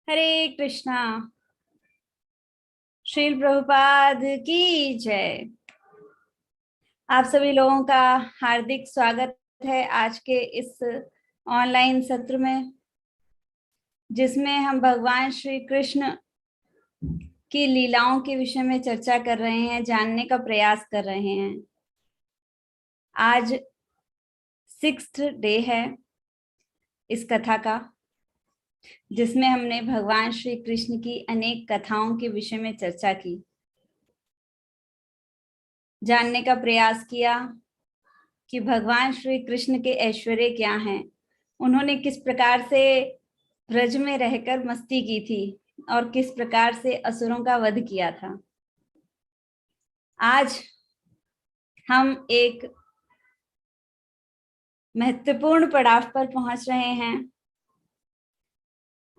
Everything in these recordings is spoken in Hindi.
हरे कृष्णा। श्रील प्रभुपाद की जय। आप सभी लोगों का हार्दिक स्वागत है आज के इस ऑनलाइन सत्र में, जिसमें हम भगवान श्री कृष्ण की लीलाओं के विषय में चर्चा कर रहे हैं, जानने का प्रयास कर रहे हैं। आज 6th डे है इस कथा का, जिसमें हमने भगवान श्री कृष्ण की अनेक कथाओं के विषय में चर्चा की, जानने का प्रयास किया कि भगवान श्री कृष्ण के ऐश्वर्य क्या हैं, उन्होंने किस प्रकार से ब्रज में रहकर मस्ती की थी और किस प्रकार से असुरों का वध किया था। आज हम एक महत्वपूर्ण पड़ाव पर पहुंच रहे हैं।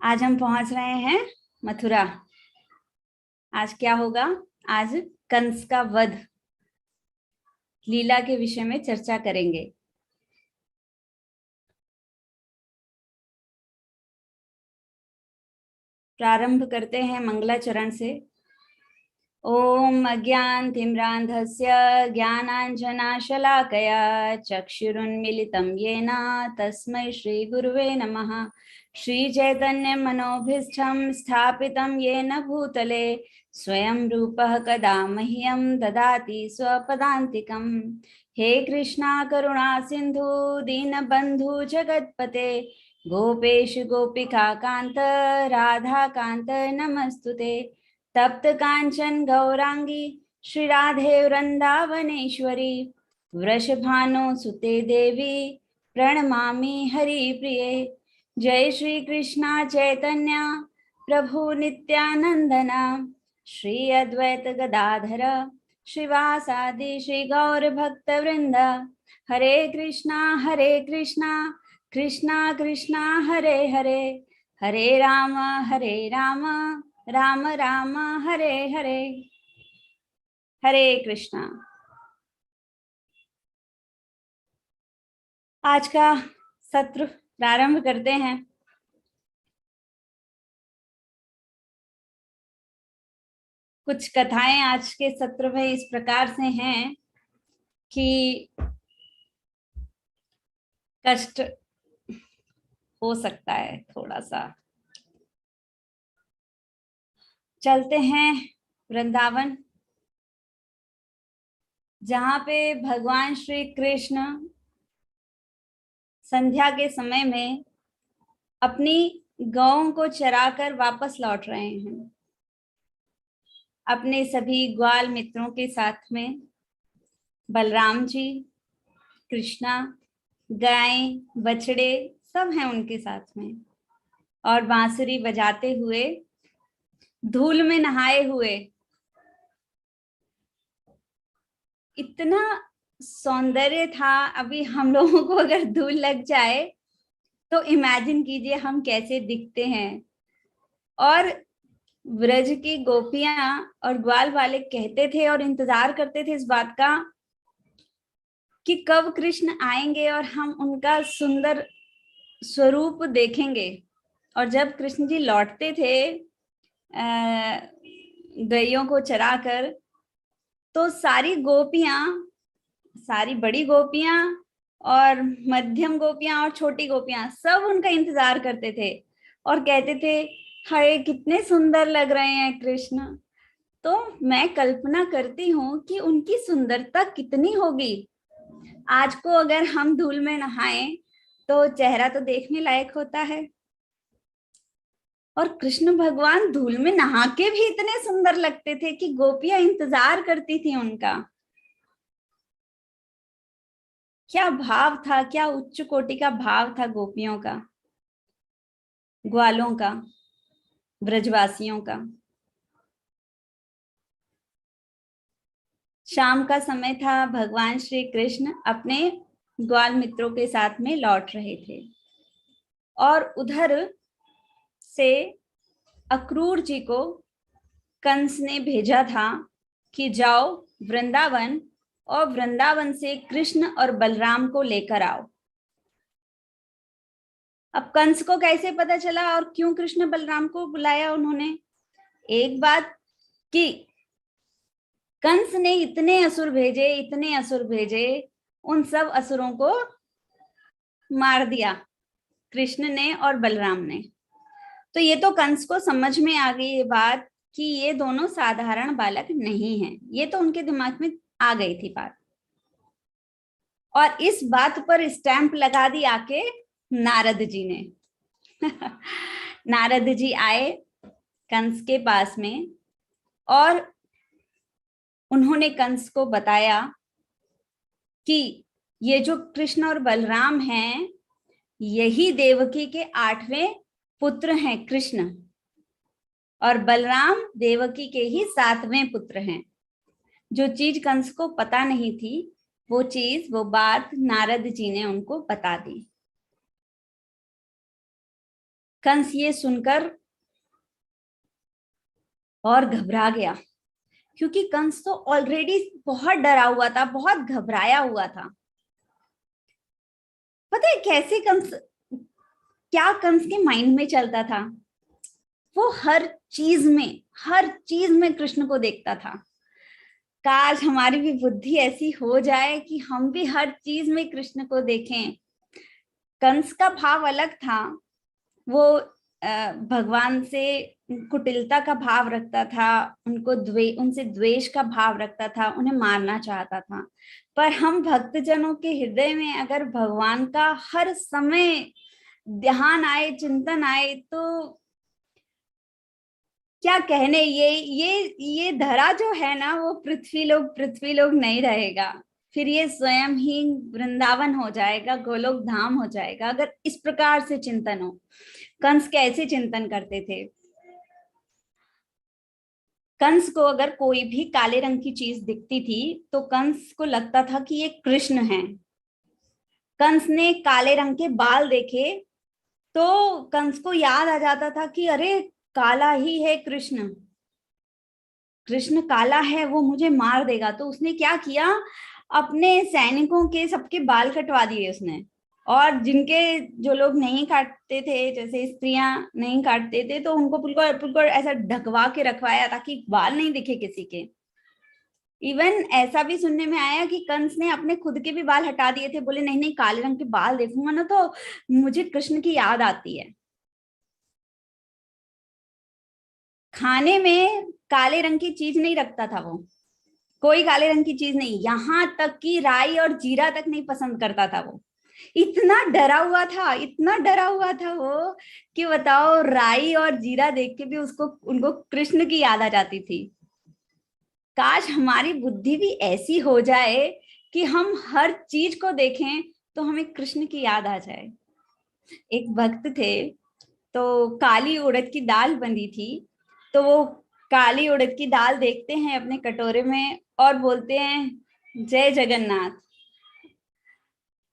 आज हम पहुंच रहे हैं मथुरा। आज क्या होगा? आज कंस का वध लीला के विषय में चर्चा करेंगे। प्रारंभ करते हैं मंगलाचरण से। ओम अज्ञानतिम्रान्धस्य ज्ञानाञ्जनशलाकया चक्षुरुन्मीलितं येन तस्मै श्रीगुरुवे नमः। श्रीचैतन्यमनोभीष्टं स्थापितं येन भूतले स्वयं रूपः कदा मह्यं ददाति स्वपदान्तिकम्। हे कृष्णा करुणा सिन्धु दीनबन्धु जगत्पते गोपेश गोपिका कान्त राधा कान्त नमस्तुते। तप्त कांचन गौरांगी श्री राधे वृंदावनेश्वरी वृषभानु सुते देवी प्रणमामि हरि प्रिये। जय श्री कृष्णा चैतन्य प्रभु नित्यानंदना श्री अद्वैत गदाधर श्रीवासादि श्री गौर भक्त वृंद। हरे कृष्णा कृष्णा कृष्णा हरे हरे, हरे राम राम राम हरे हरे। हरे कृष्णा। आज का सत्र प्रारंभ करते हैं। कुछ कथाएं आज के सत्र में इस प्रकार से हैं कि कष्ट हो सकता है थोड़ा सा। चलते हैं वृंदावन, जहां पे भगवान श्री कृष्ण संध्या के समय में अपनी गौओं को चराकर वापस लौट रहे हैं अपने सभी ग्वाल मित्रों के साथ में। बलराम जी, कृष्णा, गाय, बछड़े सब हैं उनके साथ में, और बांसुरी बजाते हुए, धूल में नहाए हुए। इतना सौंदर्य था। अभी हम लोगों को अगर धूल लग जाए तो इमेजिन कीजिए हम कैसे दिखते हैं। और ब्रज की गोपियां और ग्वाल वाले कहते थे और इंतजार करते थे इस बात का कि कब कृष्ण आएंगे और हम उनका सुंदर स्वरूप देखेंगे। और जब कृष्ण जी लौटते थे गैयों को चराकर, तो सारी गोपियां, सारी बड़ी गोपियां और मध्यम गोपियां और छोटी गोपियां सब उनका इंतजार करते थे और कहते थे, हाय कितने सुंदर लग रहे हैं कृष्ण। तो मैं कल्पना करती हूँ कि उनकी सुंदरता कितनी होगी। आज को अगर हम धूल में नहाएं तो चेहरा तो देखने लायक होता है, और कृष्ण भगवान धूल में नहा के भी इतने सुंदर लगते थे कि गोपियां इंतजार करती थी उनका। क्या भाव था, क्या उच्च कोटि का भाव था गोपियों का, ग्वालों का, ब्रजवासियों का। शाम का समय था, भगवान श्री कृष्ण अपने ग्वाल मित्रों के साथ में लौट रहे थे, और उधर से अक्रूर जी को कंस ने भेजा था कि जाओ वृंदावन और वृंदावन से कृष्ण और बलराम को लेकर आओ। अब कंस को कैसे पता चला और क्यों कृष्ण बलराम को बुलाया उन्होंने? एक बात कि कंस ने इतने असुर भेजे, इतने असुर भेजे, उन सब असुरों को मार दिया कृष्ण ने और बलराम ने। तो ये तो कंस को समझ में आ गई ये बात कि ये दोनों साधारण बालक नहीं हैं। ये तो उनके दिमाग में आ गई थी बात, और इस बात पर स्टैंप लगा दी आके नारद जी ने। नारद जी आए कंस के पास में और उन्होंने कंस को बताया कि ये जो कृष्ण और बलराम हैं, यही देवकी के 8वें पुत्र हैं कृष्ण, और बलराम देवकी के ही 7वें पुत्र हैं। जो चीज कंस को पता नहीं थी, वो चीज, वो बात नारद जी ने उनको बता दी। कंस ये सुनकर और घबरा गया, क्योंकि कंस तो ऑलरेडी बहुत डरा हुआ था, बहुत घबराया हुआ था। पता है कैसे कंस, क्या कंस के माइंड में चलता था? वो हर चीज में कृष्ण को देखता था। काश हमारी भी बुद्धि ऐसी हो जाए कि हम भी हर चीज में कृष्ण को देखें। कंस का भाव अलग था। वो भगवान से कुटिलता का भाव रखता था, उनसे द्वेष का भाव रखता था, उन्हें मारना चाहता था। पर हम भक्तजनों के हृदय में अगर भगवान का हर समय ध्यान आए, चिंतन आए, तो क्या कहने, ये धरा जो है ना, वो पृथ्वी लोग नहीं रहेगा। फिर ये स्वयं ही वृंदावन हो जाएगा, गोलोक धाम हो जाएगा, अगर इस प्रकार से चिंतन हो। कंस कैसे चिंतन करते थे? कंस को अगर कोई भी काले रंग की चीज दिखती थी तो कंस को लगता था कि ये कृष्ण है। कंस ने काले रंग के बाल देखे तो कंस को याद आ जाता था कि अरे, काला ही है कृष्ण, कृष्ण काला है, वो मुझे मार देगा। तो उसने क्या किया, अपने सैनिकों के सबके बाल कटवा दिए उसने। और जिनके, जो लोग नहीं काटते थे, जैसे स्त्रियां नहीं काटते थे, तो उनको बिल्कुल बिल्कुल ऐसा ढकवा के रखवाया ताकि बाल नहीं दिखे किसी के। इवन ऐसा भी सुनने में आया कि कंस ने अपने खुद के भी बाल हटा दिए थे। बोले नहीं नहीं, काले रंग के बाल देखूंगा ना तो मुझे कृष्ण की याद आती है। खाने में काले रंग की चीज नहीं रखता था वो, कोई काले रंग की चीज नहीं, यहाँ तक कि राई और जीरा तक नहीं पसंद करता था वो। इतना डरा हुआ था, इतना डरा हुआ था वो, कि बताओ, राई और जीरा देख के भी उनको कृष्ण की याद आ जाती थी। काश हमारी बुद्धि भी ऐसी हो जाए कि हम हर चीज को देखें तो हमें कृष्ण की याद आ जाए। एक भक्त थे, तो काली उड़द की दाल बनी थी, तो वो काली उड़द की दाल देखते हैं अपने कटोरे में और बोलते हैं जय जगन्नाथ।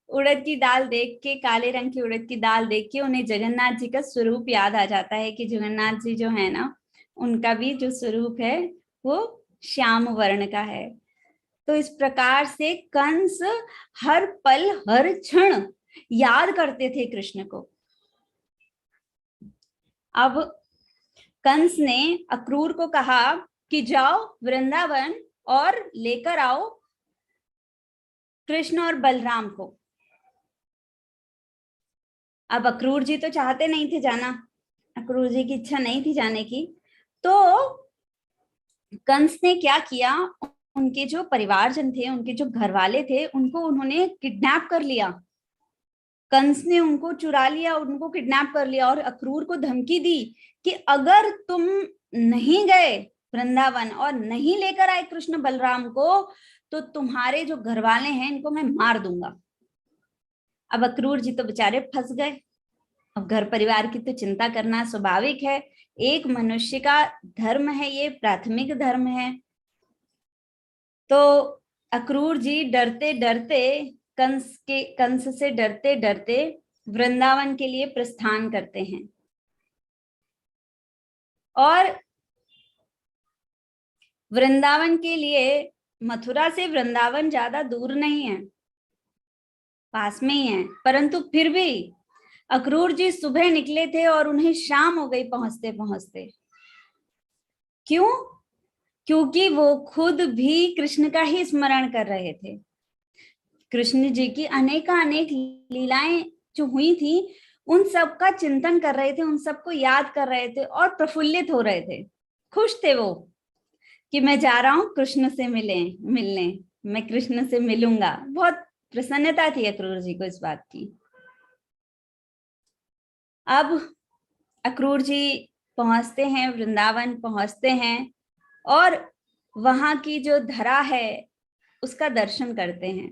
उड़द की दाल देख के, काले रंग की उड़द की दाल देख के उन्हें जगन्नाथ जी का स्वरूप याद आ जाता है कि जगन्नाथ जी जो है ना, उनका भी जो स्वरूप है वो श्याम वर्ण का है। तो इस प्रकार से कंस हर पल हर क्षण याद करते थे कृष्ण को। अब कंस ने अक्रूर को कहा कि जाओ वृंदावन और लेकर आओ कृष्ण और बलराम को। अब अक्रूर जी तो चाहते नहीं थे जाना, अक्रूर जी की इच्छा नहीं थी जाने की। तो कंस ने क्या किया, उनके जो परिवारजन थे, उनके जो घर वाले थे, उनको उन्होंने किडनैप कर लिया। कंस ने उनको चुरा लिया, उनको किडनैप कर लिया और अक्रूर को धमकी दी कि अगर तुम नहीं गए वृंदावन और नहीं लेकर आए कृष्ण बलराम को, तो तुम्हारे जो घर वाले हैं इनको मैं मार दूंगा। अब अक्रूर जी तो बेचारे फंस गए। अब घर परिवार की तो चिंता करना स्वाभाविक है, एक मनुष्य का धर्म है, ये प्राथमिक धर्म है। तो अक्रूर जी डरते डरते, कंस से डरते डरते वृंदावन के लिए प्रस्थान करते हैं। और वृंदावन के लिए, मथुरा से वृंदावन ज्यादा दूर नहीं है, पास में ही है, परंतु फिर भी अक्रूर जी सुबह निकले थे और उन्हें शाम हो गई पहुंचते पहुंचते। क्यों? क्योंकि वो खुद भी कृष्ण का ही स्मरण कर रहे थे। कृष्ण जी की अनेक लीलाएं जो हुई थी, उन सब का चिंतन कर रहे थे, उन सबको याद कर रहे थे और प्रफुल्लित हो रहे थे। खुश थे वो कि मैं जा रहा हूं कृष्ण से मिलने, मैं कृष्ण से मिलूंगा। बहुत प्रसन्नता थी अक्रूर जी को इस बात की। अब अक्रूर जी पहुंचते हैं, वृंदावन पहुंचते हैं और वहां की जो धरा है उसका दर्शन करते हैं।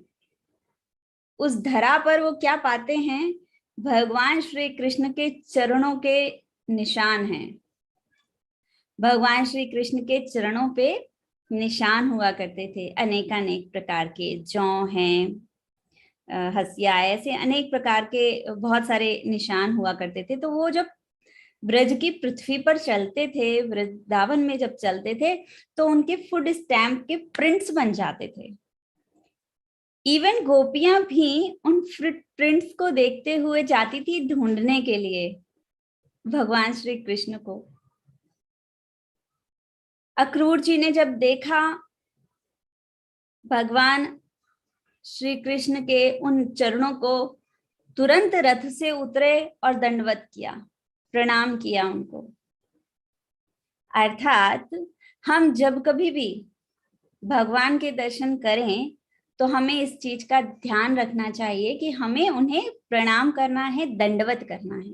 उस धरा पर वो क्या पाते हैं? भगवान श्री कृष्ण के चरणों के निशान हैं। भगवान श्री कृष्ण के चरणों पे निशान हुआ करते थे, अनेक प्रकार के। जौ हैं, हसिया, ऐसे अनेक प्रकार के बहुत सारे निशान हुआ करते थे। तो वो जब ब्रज की पृथ्वी पर चलते थे, वृंदावन में जब चलते थे, तो उनके फुट स्टैम्प के प्रिंट्स बन जाते थे। इवन गोपियां भी उन प्रिंट्स को देखते हुए जाती थी ढूंढने के लिए भगवान श्री कृष्ण को। अक्रूर जी ने जब देखा भगवान श्री कृष्ण के उन चरणों को, तुरंत रथ से उतरे और दंडवत किया, प्रणाम किया उनको। अर्थात हम जब कभी भी भगवान के दर्शन करें तो हमें इस चीज का ध्यान रखना चाहिए कि हमें उन्हें प्रणाम करना है, दंडवत करना है।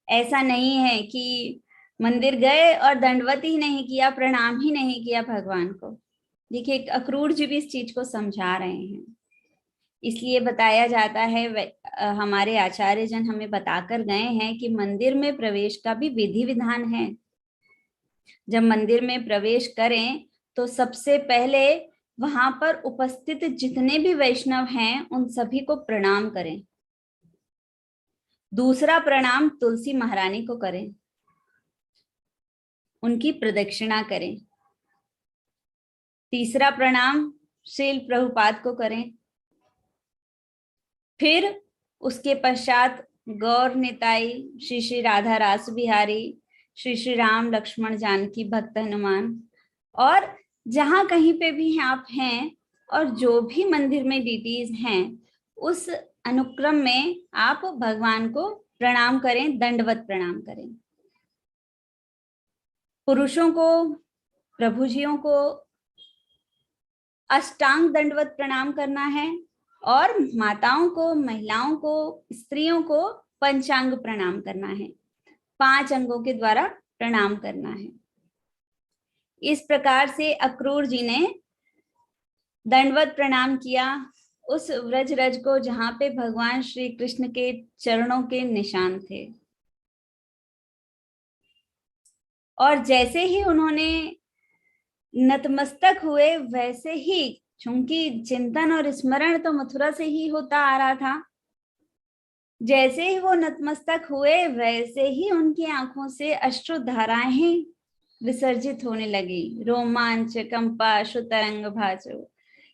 ऐसा नहीं है कि मंदिर गए और दंडवत ही नहीं किया, प्रणाम ही नहीं किया भगवान को। देखिए अक्रूर जी भी इस चीज को समझा रहे हैं। इसलिए बताया जाता है, हमारे आचार्य जन हमें बताकर गए हैं कि मंदिर में प्रवेश का भी विधि विधान है। जब मंदिर में प्रवेश करें तो सबसे पहले वहां पर उपस्थित जितने भी वैष्णव हैं उन सभी को प्रणाम करें। दूसरा प्रणाम तुलसी महारानी को करें, उनकी प्रदक्षिणा करें। तीसरा प्रणाम श्रील प्रभुपाद को करें। फिर उसके पश्चात गौर निताई, श्री श्री राधा रास बिहारी, श्री श्री राम लक्ष्मण जानकी भक्त हनुमान, और जहां कहीं पे भी आप हैं और जो भी मंदिर में डीटीज हैं, उस अनुक्रम में आप भगवान को प्रणाम करें, दंडवत प्रणाम करें। पुरुषों को, प्रभुजियों को अष्टांग दंडवत प्रणाम करना है और माताओं को, महिलाओं को, स्त्रियों को पंचांग प्रणाम करना है। 5 अंगों के द्वारा प्रणाम करना है। इस प्रकार से अक्रूर जी ने दंडवत प्रणाम किया उस व्रज रज को जहां पे भगवान श्री कृष्ण के चरणों के निशान थे। और जैसे ही उन्होंने नतमस्तक हुए, वैसे ही, चूंकि चिंतन और स्मरण तो मथुरा से ही होता आ रहा था, जैसे ही वो नतमस्तक हुए वैसे ही उनकी आंखों से अश्रु धाराएं विसर्जित होने लगी। रोमांच कंपा शुतरंग भाजो,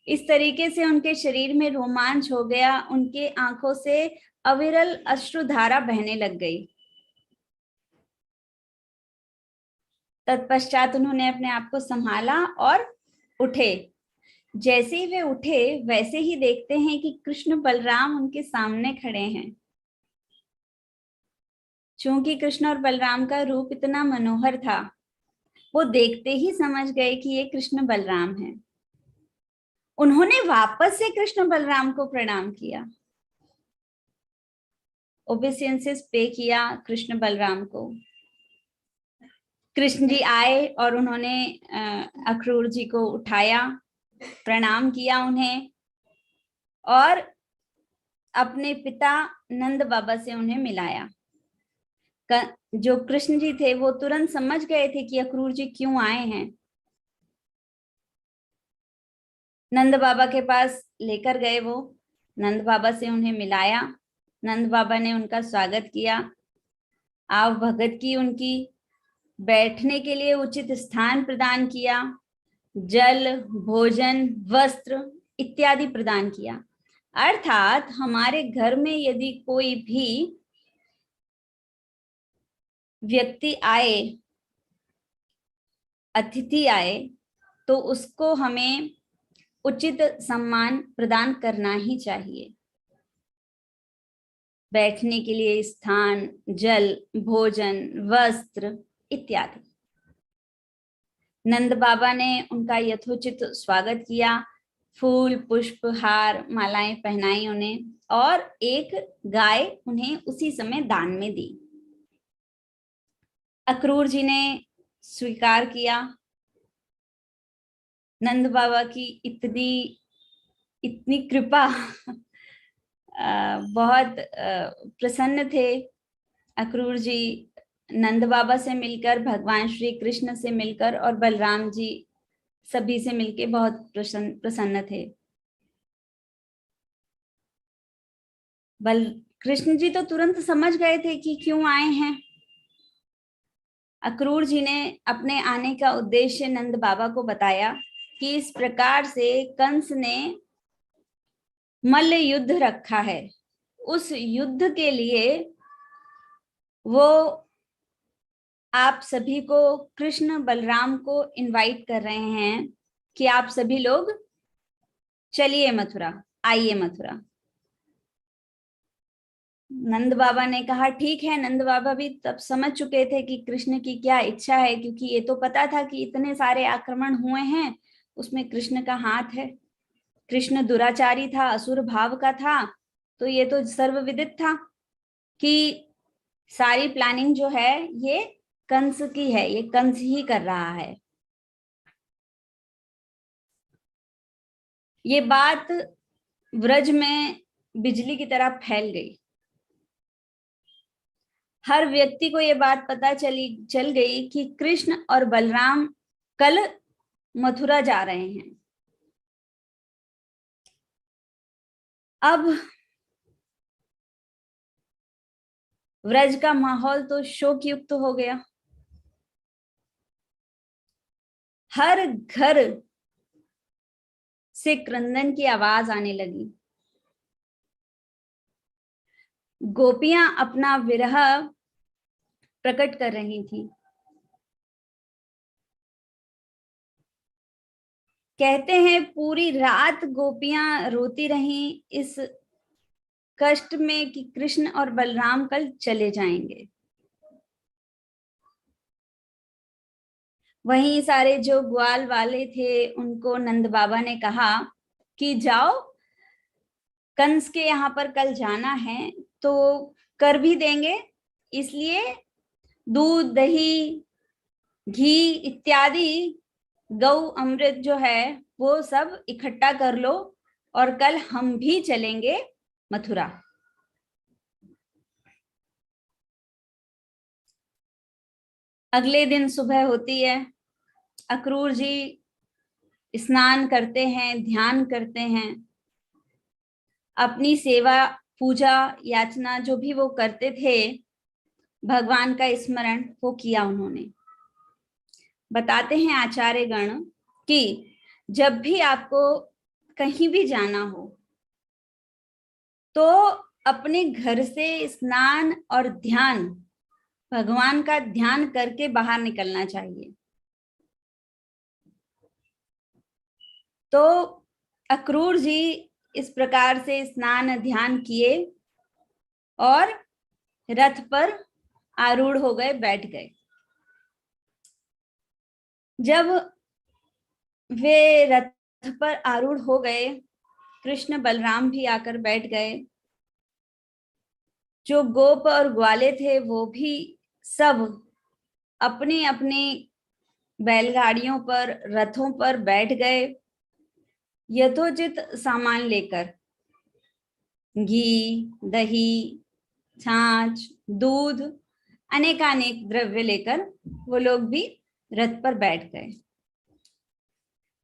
इस तरीके से उनके शरीर में रोमांच हो गया, उनके आंखों से अविरल अश्रुधारा बहने लग गई। तत्पश्चात उन्होंने अपने आप को संभाला और उठे। जैसे ही वे उठे वैसे ही देखते हैं कि कृष्ण बलराम उनके सामने खड़े हैं। चूंकि कृष्ण और बलराम का रूप इतना मनोहर था, वो देखते ही समझ गए कि ये कृष्ण बलराम हैं। उन्होंने वापस से कृष्ण बलराम को प्रणाम किया, ओबेसियंसेस पे किया कृष्ण बलराम को। कृष्ण जी आए और उन्होंने अक्रूर जी को उठाया, प्रणाम किया उन्हें, और अपने पिता नंद बाबा से उन्हें मिलाया। जो कृष्ण जी थे वो तुरंत समझ गए थे कि अक्रूर जी क्यों आए हैं। नंद बाबा के पास लेकर गए, वो नंद बाबा से उन्हें मिलाया। नंद बाबा ने उनका स्वागत किया, आव भगत की उनकी, बैठने के लिए उचित स्थान प्रदान किया, जल, भोजन, वस्त्र इत्यादि प्रदान किया। अर्थात हमारे घर में यदि कोई भी व्यक्ति आए, अतिथि आए, तो उसको हमें उचित सम्मान प्रदान करना ही चाहिए। बैठने के लिए स्थान, जल, भोजन, वस्त्र इत्यादि। नंद बाबा ने उनका यथोचित स्वागत किया, फूल, पुष्प, हार, मालाएं पहनाई उन्हें, और एक गाय उन्हें उसी समय दान में दी। अक्रूर जी ने स्वीकार किया। नंद बाबा की इतनी कृपा, बहुत प्रसन्न थे अक्रूर जी नंद बाबा से मिलकर, भगवान श्री कृष्ण से मिलकर, और बलराम जी सभी से मिलके बहुत प्रसन्न थे। कृष्ण जी तो तुरंत समझ गए थे कि क्यों आए हैं। अक्रूर जी ने अपने आने का उद्देश्य नंद बाबा को बताया कि इस प्रकार से कंस ने मल्ल युद्ध रखा है, उस युद्ध के लिए वो आप सभी को, कृष्ण बलराम को इनवाइट कर रहे हैं कि आप सभी लोग चलिए मथुरा, आइए मथुरा। नंद बाबा ने कहा ठीक है। नंद बाबा भी तब समझ चुके थे कि कृष्ण की क्या इच्छा है, क्योंकि ये तो पता था कि इतने सारे आक्रमण हुए हैं, उसमें कृष्ण का हाथ है। कृष्ण दुराचारी था, असुर भाव का था, तो ये तो सर्वविदित था कि सारी प्लानिंग जो है ये कंस की है, ये कंस ही कर रहा है। ये बात व्रज में बिजली की तरह फैल गई। हर व्यक्ति को ये बात पता चल गई कि कृष्ण और बलराम कल मथुरा जा रहे हैं। अब व्रज का माहौल तो शोक युक्त हो गया। हर घर से क्रंदन की आवाज आने लगी। गोपियां अपना विरह प्रकट कर रही थी। कहते हैं पूरी रात गोपियां रोती रहीं इस कष्ट में कि कृष्ण और बलराम कल चले जाएंगे। वहीं सारे जो ग्वाल वाले थे उनको नंद बाबा ने कहा कि जाओ, कंस के यहाँ पर कल जाना है तो कर भी देंगे, इसलिए दूध, दही, घी इत्यादि, गौ अमृत जो है वो सब इकट्ठा कर लो, और कल हम भी चलेंगे मथुरा। अगले दिन सुबह होती है। अक्रूर जी स्नान करते हैं, ध्यान करते हैं, अपनी सेवा, पूजा, याचना जो भी वो करते थे, भगवान का स्मरण वो किया उन्होंने। बताते हैं आचार्य गण कि जब भी आपको कहीं भी जाना हो तो अपने घर से स्नान और ध्यान, भगवान का ध्यान करके बाहर निकलना चाहिए। तो अक्रूर जी इस प्रकार से स्नान ध्यान किए और रथ पर आरूढ़ हो गए, बैठ गए। जब वे रथ पर आरूढ़ हो गए, कृष्ण बलराम भी आकर बैठ गए। जो गोप और ग्वाले थे वो भी सब अपनी अपनी बैलगाड़ियों पर, रथों पर बैठ गए, यथोचित सामान लेकर, घी, दही, छाछ, दूध, अनेकानेक द्रव्य लेकर वो लोग भी रथ पर बैठ गए।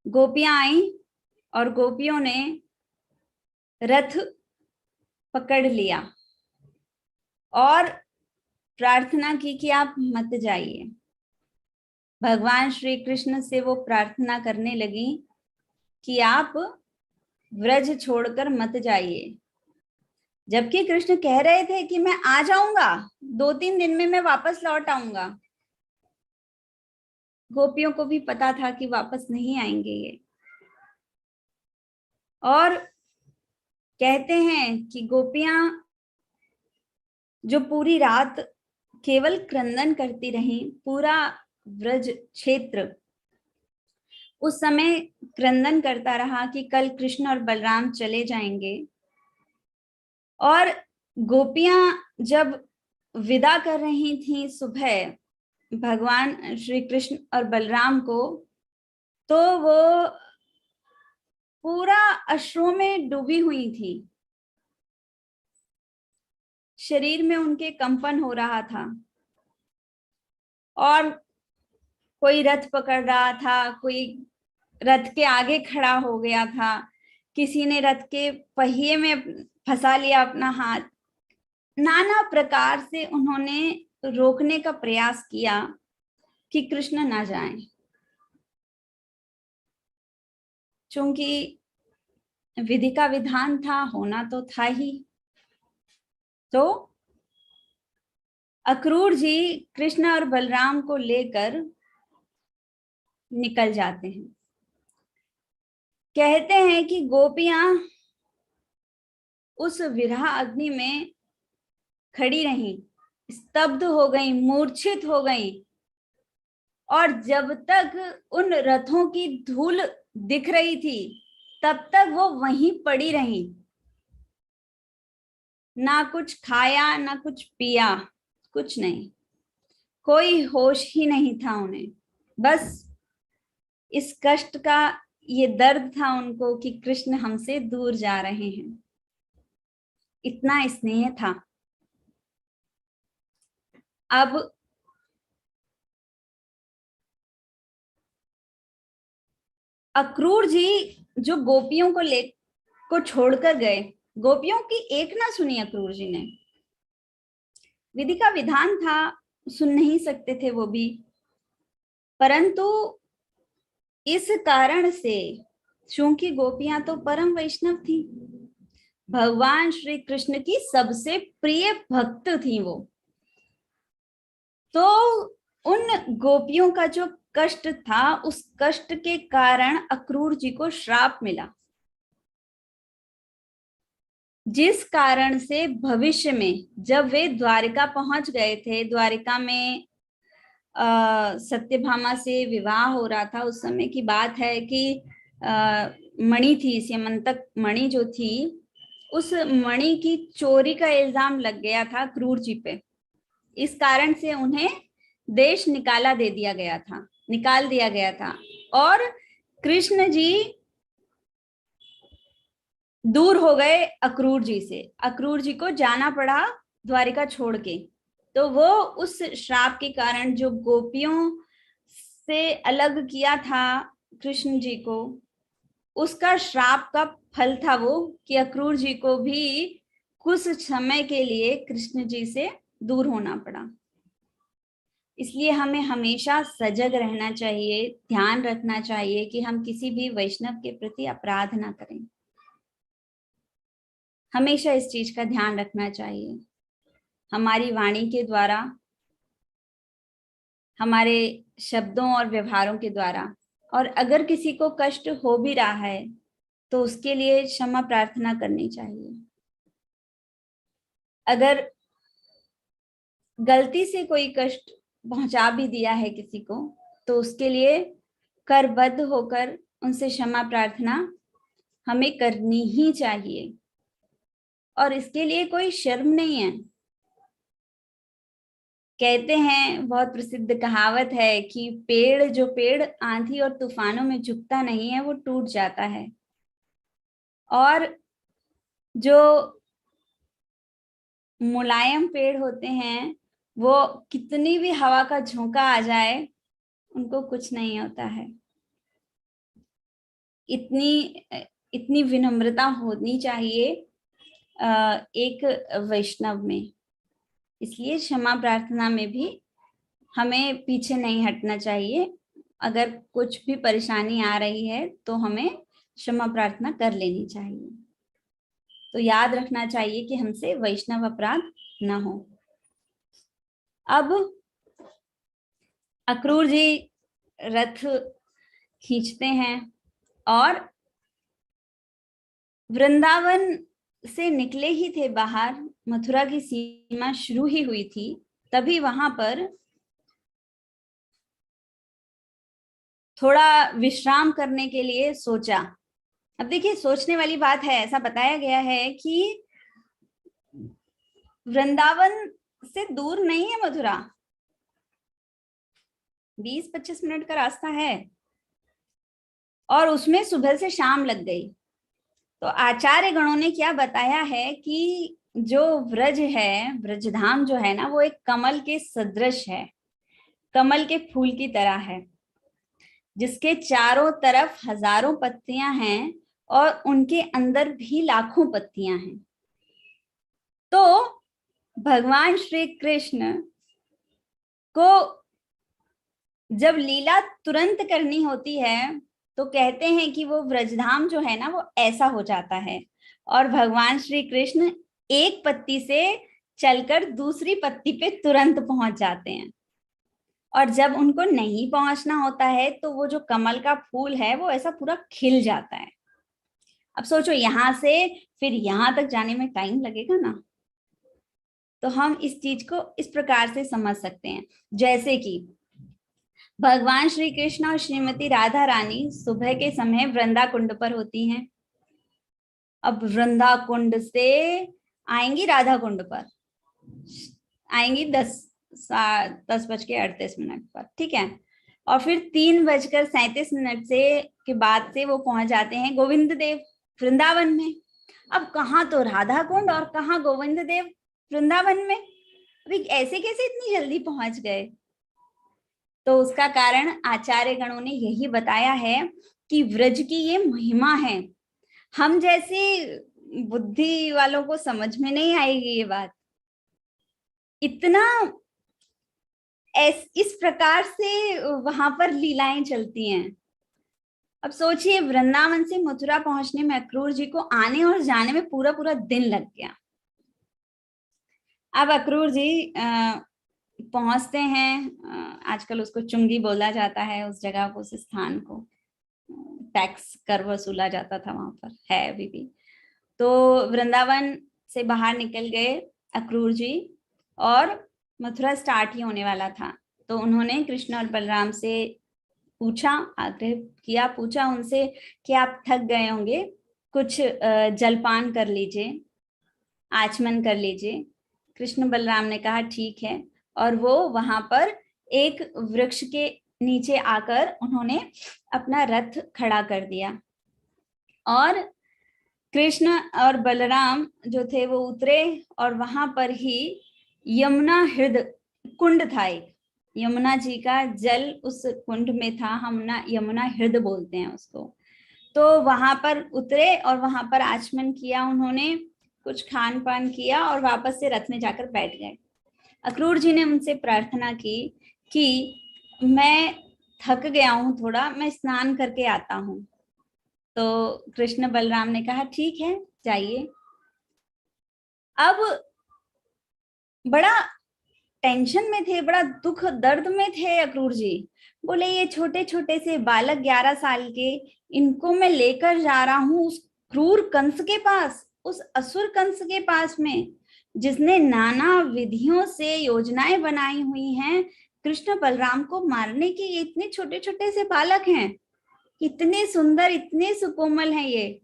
गोपियां आई और गोपियों ने रथ पकड़ लिया और प्रार्थना की कि आप मत जाइए। भगवान श्री कृष्ण से वो प्रार्थना करने लगी कि आप व्रज छोड़कर मत जाइए। जबकि कृष्ण कह रहे थे कि मैं आ जाऊंगा, 2-3 दिन में मैं वापस लौट आऊंगा। गोपियों को भी पता था कि वापस नहीं आएंगे ये। और कहते हैं कि गोपियां जो पूरी रात केवल क्रंदन करती रहीं, पूरा व्रज क्षेत्र उस समय क्रंदन करता रहा कि कल कृष्ण और बलराम चले जाएंगे। और गोपियां जब विदा कर रही थी सुबह भगवान श्री कृष्ण और बलराम को, तो वो पूरा अश्रुओं में डूबी हुई थी। शरीर में उनके कंपन हो रहा था और कोई रथ पकड़ रहा था, कोई रथ के आगे खड़ा हो गया था, किसी ने रथ के पहिए में फंसा लिया अपना हाथ। नाना प्रकार से उन्होंने रोकने का प्रयास किया कि कृष्ण ना जाएं। चूंकि विधि का विधान था, होना तो था ही। तो अक्रूर जी कृष्ण और बलराम को लेकर निकल जाते हैं। कहते हैं कि गोपियां उस विरह अग्नि में खड़ी रहीं, स्तब्ध हो गई, मूर्छित हो गई। और जब तक उन रथों की धूल दिख रही थी तब तक वो वहीं पड़ी रहीं, ना कुछ खाया ना कुछ पिया, कुछ नहीं, कोई होश ही नहीं था उन्हें। बस इस कष्ट का ये दर्द था उनको कि कृष्ण हमसे दूर जा रहे हैं, इतना स्नेह था। अब अक्रूर जी जो गोपियों को छोड़कर गए, गोपियों की एक ना सुनी अक्रूर जी ने। विधि का विधान था, सुन नहीं सकते थे वो भी, परंतु इस कारण से, चूंकि गोपियां तो परम वैष्णव थी, भगवान श्री कृष्ण की सबसे प्रिय भक्त थी वो, तो उन गोपियों का जो कष्ट था, उस कष्ट के कारण अक्रूर जी को श्राप मिला, जिस कारण से भविष्य में जब वे द्वारिका पहुंच गए थे, द्वारिका में सत्यभामा से विवाह हो रहा था, उस समय की बात है कि मणि थी, स्यमंतक मणि जो थी, उस मणि की चोरी का इल्जाम लग गया था क्रूर जी पे। इस कारण से उन्हें देश निकाल दिया गया था। और कृष्ण जी दूर हो गए अक्रूर जी से, अक्रूर जी को जाना पड़ा द्वारिका छोड़ के। तो वो उस श्राप के कारण जो गोपियों से अलग किया था कृष्ण जी को, उसका श्राप का फल था वो कि अक्रूर जी को भी कुछ समय के लिए कृष्ण जी से दूर होना पड़ा। इसलिए हमें हमेशा सजग रहना चाहिए, ध्यान रखना चाहिए कि हम किसी भी वैष्णव के प्रति अपराध ना करें। हमेशा इस चीज का ध्यान रखना चाहिए, हमारी वाणी के द्वारा, हमारे शब्दों और व्यवहारों के द्वारा। और अगर किसी को कष्ट हो भी रहा है तो उसके लिए क्षमा प्रार्थना करनी चाहिए। अगर गलती से कोई कष्ट पहुंचा भी दिया है किसी को, तो उसके लिए करबद्ध होकर उनसे क्षमा प्रार्थना हमें करनी ही चाहिए, और इसके लिए कोई शर्म नहीं है। कहते हैं, बहुत प्रसिद्ध कहावत है कि जो पेड़ आंधी और तूफानों में झुकता नहीं है वो टूट जाता है, और जो मुलायम पेड़ होते हैं वो कितनी भी हवा का झोंका आ जाए उनको कुछ नहीं होता है। इतनी इतनी विनम्रता होनी चाहिए एक वैष्णव में। इसलिए क्षमा प्रार्थना में भी हमें पीछे नहीं हटना चाहिए। अगर कुछ भी परेशानी आ रही है तो हमें क्षमा प्रार्थना कर लेनी चाहिए। तो याद रखना चाहिए कि हमसे वैष्णव अपराध न हो। अब अक्रूर जी रथ खींचते हैं और वृंदावन से निकले ही थे बाहर, मथुरा की सीमा शुरू ही हुई थी, तभी वहां पर थोड़ा विश्राम करने के लिए सोचा। अब देखिए, सोचने वाली बात है, ऐसा बताया गया है कि वृंदावन से दूर नहीं है मथुरा, 20-25 मिनट का रास्ता है, और उसमें सुबह से शाम लग गई। तो आचार्य गणों ने क्या बताया है कि जो व्रज है, व्रजधाम जो है ना, वो एक कमल के सदृश है, कमल के फूल की तरह है, जिसके चारों तरफ हजारों पत्तियां हैं और उनके अंदर भी लाखों पत्तियां हैं। तो भगवान श्री कृष्ण को जब लीला तुरंत करनी होती है तो कहते हैं कि वो व्रजधाम जो है ना, वो ऐसा हो जाता है, और भगवान श्री कृष्ण एक पत्ती से चलकर दूसरी पत्ती पे तुरंत पहुंच जाते हैं। और जब उनको नहीं पहुंचना होता है तो वो जो कमल का फूल है वो ऐसा पूरा खिल जाता है। अब सोचो, यहां से फिर यहां तक जाने में टाइम लगेगा ना। तो हम इस चीज को इस प्रकार से समझ सकते हैं, जैसे कि भगवान श्री कृष्ण और श्रीमती राधा रानी सुबह के समय वृंदा कुंड पर होती हैं। अब वृंदा कुंड से आएंगी राधा कुंड पर, आएंगी 10:38 पर, ठीक है। और फिर 3:37 से के बाद से वो पहुंच जाते हैं गोविंद देव वृंदावन में। अब कहाँ तो राधा कुंड और कहाँ गोविंद देव वृंदावन में, अभी ऐसे कैसे इतनी जल्दी पहुंच गए? तो उसका कारण आचार्य गणों ने यही बताया है कि व्रज की ये महिमा है। हम जैसे बुद्धि वालों को समझ में नहीं आएगी ये बात, इतना इस प्रकार से वहां पर लीलाएं चलती हैं। अब सोचिए, वृंदावन से मथुरा पहुंचने में अक्रूर जी को आने और जाने में पूरा पूरा दिन लग गया। अब अक्रूर जी पहुंचते हैं, आजकल उसको चुंगी बोला जाता है, उस जगह को, उस स्थान को टैक्स कर वसूला जाता था, वहां पर है अभी भी। तो वृंदावन से बाहर निकल गए अक्रूर जी, और मथुरा स्टार्ट ही होने वाला था। तो उन्होंने कृष्ण और बलराम से पूछा, आग्रह किया, पूछा उनसे कि आप थक गए होंगे, कुछ जलपान कर लीजिए, आचमन कर लीजिए। कृष्ण बलराम ने कहा ठीक है, और वो वहां पर एक वृक्ष के नीचे आकर उन्होंने अपना रथ खड़ा कर दिया, और कृष्ण और बलराम जो थे वो उतरे, और वहां पर ही यमुना हृद कुंड था एक, यमुना जी का जल उस कुंड में था, हम ना यमुना हृद बोलते हैं उसको। तो वहां पर उतरे और वहां पर आचमन किया उन्होंने, कुछ खान पान किया और वापस से रथ में जाकर बैठ गए। अक्रूर जी ने उनसे प्रार्थना की कि मैं थक गया हूं थोड़ा, मैं स्नान करके आता हूं। तो कृष्ण बलराम ने कहा ठीक है, जाइए। अब बड़ा टेंशन में थे, बड़ा दुख दर्द में थे अक्रूर जी। बोले ये छोटे छोटे से बालक 11 साल के, इनको मैं लेकर जा रहा हूं उस क्रूर कंस के पास, उस असुर कंस के पास में, जिसने नाना विधियों से योजनाएं बनाई हुई हैं कृष्ण बलराम को मारने की। ये इतने छोटे छोटे से बालक हैं, इतने सुंदर, इतने सुकोमल हैं ये।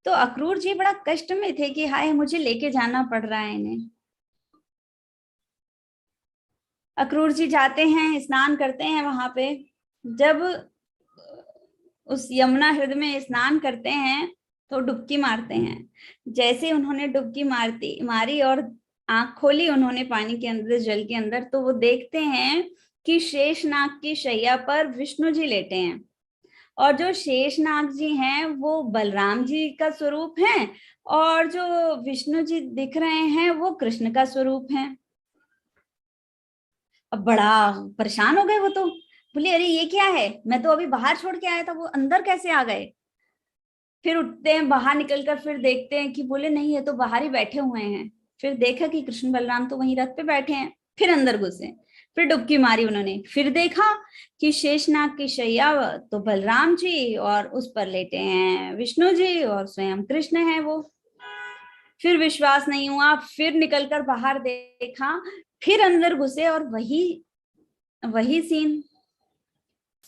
तो अक्रूर जी बड़ा कष्ट में थे कि हाय, मुझे लेके जाना पड़ रहा है इन्हें। अक्रूर जी जाते हैं, स्नान करते हैं वहां पे। जब उस यमुना हृद में स्नान करते हैं तो डुबकी मारते हैं। जैसे उन्होंने डुबकी मारी और आंख खोली उन्होंने पानी के अंदर, जल के अंदर, तो वो देखते हैं कि शेषनाग की शैया पर विष्णु जी लेटे हैं, और जो शेषनाग जी हैं वो बलराम जी का स्वरूप हैं, और जो विष्णु जी दिख रहे हैं वो कृष्ण का स्वरूप है। अब बड़ा परेशान हो गए वो, तो बोले अरे ये क्या है, मैं तो अभी बाहर छोड़ के आया था, वो अंदर कैसे आ गए? फिर उठते हैं बाहर निकलकर, फिर देखते हैं कि बोले नहीं ये तो बाहर ही बैठे हुए हैं। फिर देखा कि कृष्ण बलराम तो वहीं रथ पे बैठे हैं। फिर अंदर घुसे, फिर डुबकी मारी उन्होंने, फिर देखा कि शेषनाग की शैया तो बलराम जी और उस पर लेटे हैं विष्णु जी और स्वयं कृष्ण है वो। फिर विश्वास नहीं हुआ, फिर निकलकर बाहर देखा, फिर अंदर घुसे और वही वही सीन।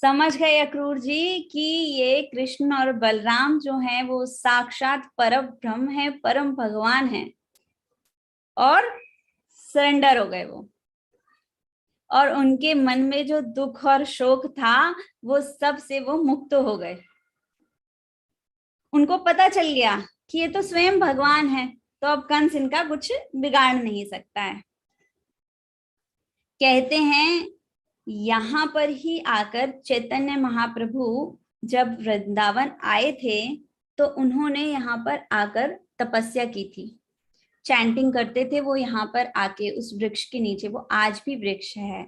समझ गए अक्रूर जी कि ये कृष्ण और बलराम जो हैं वो साक्षात परम ब्रह्म है, परम भगवान है। और सरेंडर हो गए वो, और उनके मन में जो दुख और शोक था वो सब से वो मुक्त हो गए। उनको पता चल गया कि ये तो स्वयं भगवान है, तो अब कंस इनका कुछ बिगाड़ नहीं सकता है। कहते हैं यहाँ पर ही आकर चैतन्य महाप्रभु जब वृंदावन आए थे तो उन्होंने यहाँ पर आकर तपस्या की थी, चैंटिंग करते थे वो यहाँ पर आके उस वृक्ष के नीचे, वो आज भी वृक्ष है,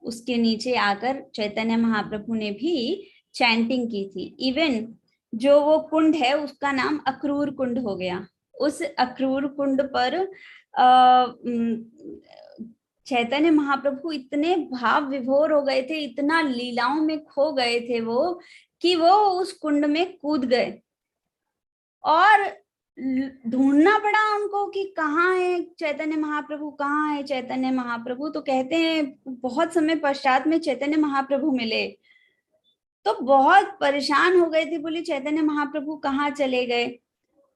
उसके नीचे आकर चैतन्य महाप्रभु ने भी चैंटिंग की थी। इवन जो वो कुंड है उसका नाम अक्रूर कुंड हो गया। उस अक्रूर कुंड पर चैतन्य महाप्रभु इतने भाव विभोर हो गए थे, इतना लीलाओं में खो गए थे वो, कि वो उस कुंड में कूद गए और ढूंढना पड़ा उनको कि कहाँ है चैतन्य महाप्रभु, कहाँ है चैतन्य महाप्रभु। तो कहते हैं बहुत समय पश्चात में चैतन्य महाप्रभु मिले, तो बहुत परेशान हो गए थे, बोले चैतन्य महाप्रभु कहाँ चले गए।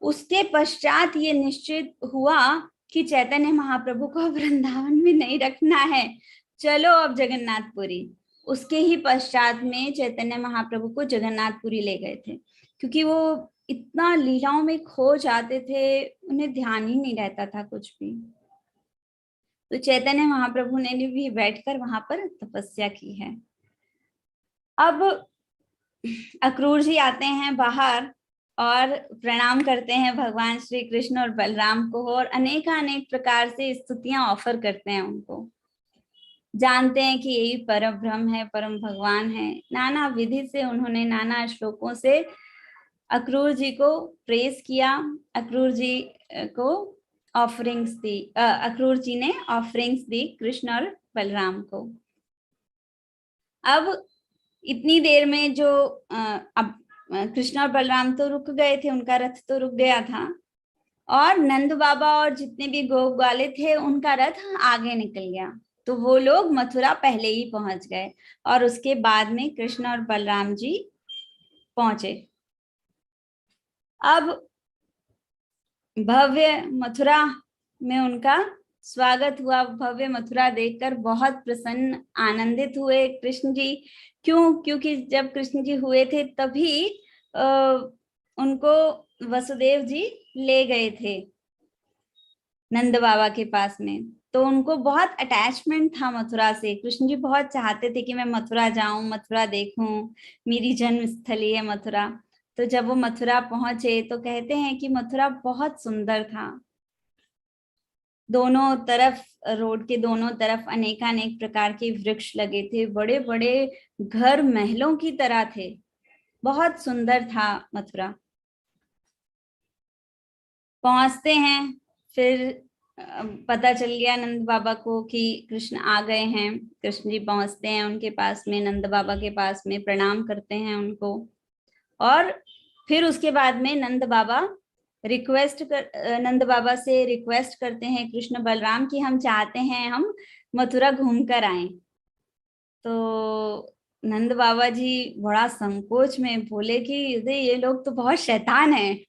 उसके पश्चात ये निश्चित हुआ कि चैतन्य महाप्रभु को वृंदावन में नहीं रखना है, चलो अब जगन्नाथपुरी। उसके ही पश्चात में चैतन्य महाप्रभु को जगन्नाथपुरी ले गए थे, क्योंकि वो इतना लीलाओं में खो जाते थे, उन्हें ध्यान ही नहीं रहता था कुछ भी। तो चैतन्य महाप्रभु ने भी बैठकर वहां पर तपस्या की है। अब अक्रूर जी आते हैं बाहर और प्रणाम करते हैं भगवान श्री कृष्ण और बलराम को, और अनेक प्रकार से स्तुतियां ऑफर करते हैं उनको। जानते हैं कि यही परम ब्रह्म है, परम भगवान है। नाना विधि से उन्होंने नाना श्लोकों से अक्रूर जी को प्रेज किया। अक्रूर जी को ऑफरिंग्स दी, अक्रूर जी ने ऑफरिंग्स दी कृष्ण और बलराम को। अब इतनी देर में जो अब कृष्ण और बलराम तो रुक गए थे, उनका रथ तो रुक गया था, और नंद बाबा और जितने भी गोप वाले थे उनका रथ आगे निकल गया। तो वो लोग मथुरा पहले ही पहुंच गए, और उसके बाद में कृष्ण और बलराम जी पहुंचे। अब भव्य मथुरा में उनका स्वागत हुआ। भव्य मथुरा देखकर बहुत प्रसन्न आनंदित हुए कृष्ण जी। क्योंकि जब कृष्ण जी हुए थे तभी उनको वसुदेव जी ले गए थे नंद बाबा के पास में, तो उनको बहुत अटैचमेंट था मथुरा से। कृष्ण जी बहुत चाहते थे कि मैं मथुरा जाऊं, मथुरा देखूं, मेरी जन्म स्थली है मथुरा। तो जब वो मथुरा पहुंचे तो कहते हैं कि मथुरा बहुत सुंदर था। दोनों तरफ, रोड के दोनों तरफ अनेकानेक प्रकार के वृक्ष लगे थे, बड़े बड़े घर महलों की तरह थे, बहुत सुंदर था मथुरा। पहुंचते हैं, फिर पता चल गया नंद बाबा को कि कृष्ण आ गए हैं। कृष्ण जी पहुंचते हैं उनके पास में, नंद बाबा के पास में प्रणाम करते हैं उनको, और फिर उसके बाद में नंद बाबा नंद बाबा से रिक्वेस्ट करते हैं कृष्ण बलराम कि हम चाहते हैं हम मथुरा घूम कर आए। तो नंद बाबा जी बड़ा संकोच में बोले कि ये लोग तो बहुत शैतान हैं।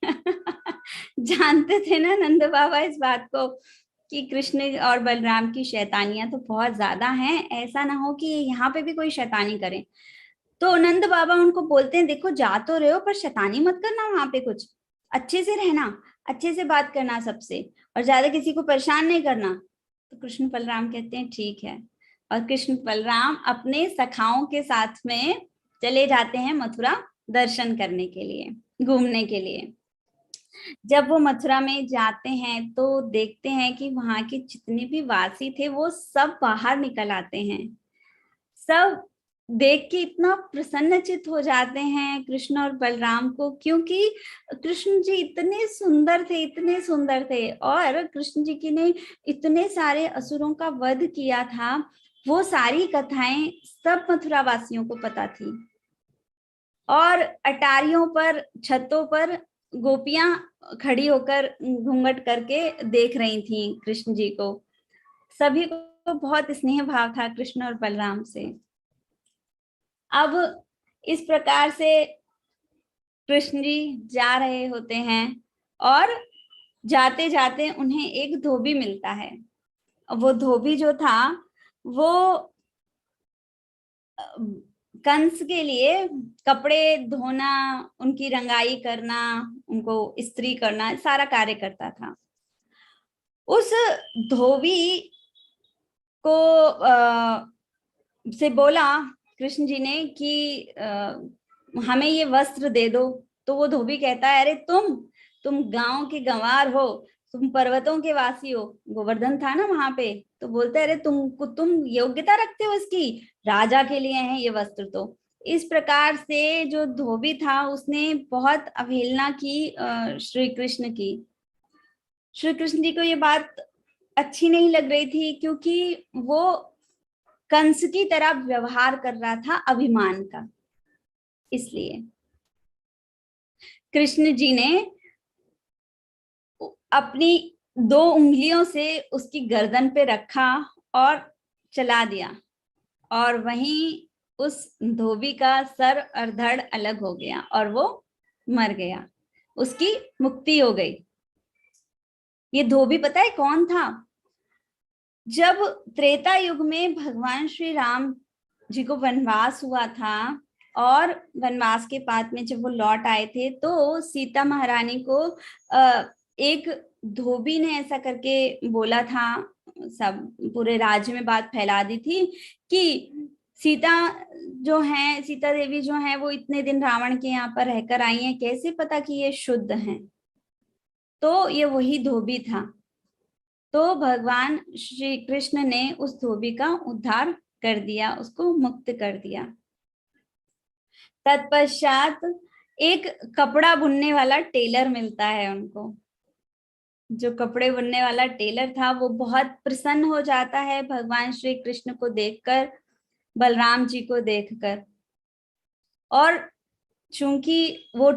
जानते थे ना नंद बाबा इस बात को कि कृष्ण और बलराम की शैतानियां तो बहुत ज्यादा हैं, ऐसा ना हो कि यहाँ पे भी कोई शैतानी करे। तो नंद बाबा उनको बोलते हैं देखो जा तो रहे हो पर शैतानी मत करना, वहां पे कुछ अच्छे से रहना, अच्छे से बात करना सबसे, और ज्यादा किसी को परेशान नहीं करना। तो कृष्ण बलराम कहते हैं ठीक है, और कृष्ण बलराम अपने सखाओं के साथ में चले जाते हैं मथुरा दर्शन करने के लिए, घूमने के लिए। जब वो मथुरा में जाते हैं तो देखते हैं कि वहां के जितने भी वासी थे वो सब बाहर निकल आते हैं। सब देख के इतना प्रसन्नचित हो जाते हैं कृष्ण और बलराम को, क्योंकि कृष्ण जी इतने सुंदर थे, इतने सुंदर थे, और कृष्ण जी की ने इतने सारे असुरों का वध किया था। वो सारी कथाएं सब मथुरा वासियों को पता थी। और अटारियों पर, छतों पर गोपियां खड़ी होकर घूंघट करके देख रही थी कृष्ण जी को। सभी को बहुत स्नेह भाव था कृष्ण और बलराम से। अब इस प्रकार से कृष्ण जी जा रहे होते हैं, और जाते जाते उन्हें एक धोबी मिलता है। वो धोबी जो था वो कंस के लिए कपड़े धोना, उनकी रंगाई करना, उनको इस्त्री करना, सारा कार्य करता था। उस धोबी को से बोला कृष्ण जी ने कि हमें ये वस्त्र दे दो। तो वो धोबी कहता है, अरे तुम गांव के गंवार हो, तुम पर्वतों के वासी हो, गोवर्धन था ना वहां पे, तो बोलते हैं, अरे तुम योग्यता रखते हो इसकी, राजा के लिए है ये वस्त्र। तो इस प्रकार से जो धोबी था उसने बहुत अवहेलना की श्री कृष्ण की। श्री कृष्ण जी को ये बात अच्छी नहीं लग रही थी, क्योंकि वो कंस की तरह व्यवहार कर रहा था अभिमान का। इसलिए कृष्ण जी ने अपनी 2 उंगलियों से उसकी गर्दन पे रखा और चला दिया, और वहीं उस धोबी का सर और धड़ अलग हो गया और वो मर गया, उसकी मुक्ति हो गई। ये धोबी पता है कौन था? जब त्रेता युग में भगवान श्री राम जी को वनवास हुआ था, और वनवास के बाद में जब वो लौट आए थे, तो सीता महारानी को एक धोबी ने ऐसा करके बोला था, सब पूरे राज्य में बात फैला दी थी कि सीता देवी जो है वो इतने दिन रावण के यहाँ पर रहकर आई हैं, कैसे पता कि ये शुद्ध हैं? तो ये वही धोबी था। तो भगवान श्री कृष्ण ने उस धोबी का उद्धार कर दिया, उसको मुक्त कर दिया। तत्पश्चात एक कपड़ा बुनने वाला टेलर मिलता है उनको। जो कपड़े बुनने वाला टेलर था वो बहुत प्रसन्न हो जाता है भगवान श्री कृष्ण को देखकर, बलराम जी को देखकर। और चूंकि वो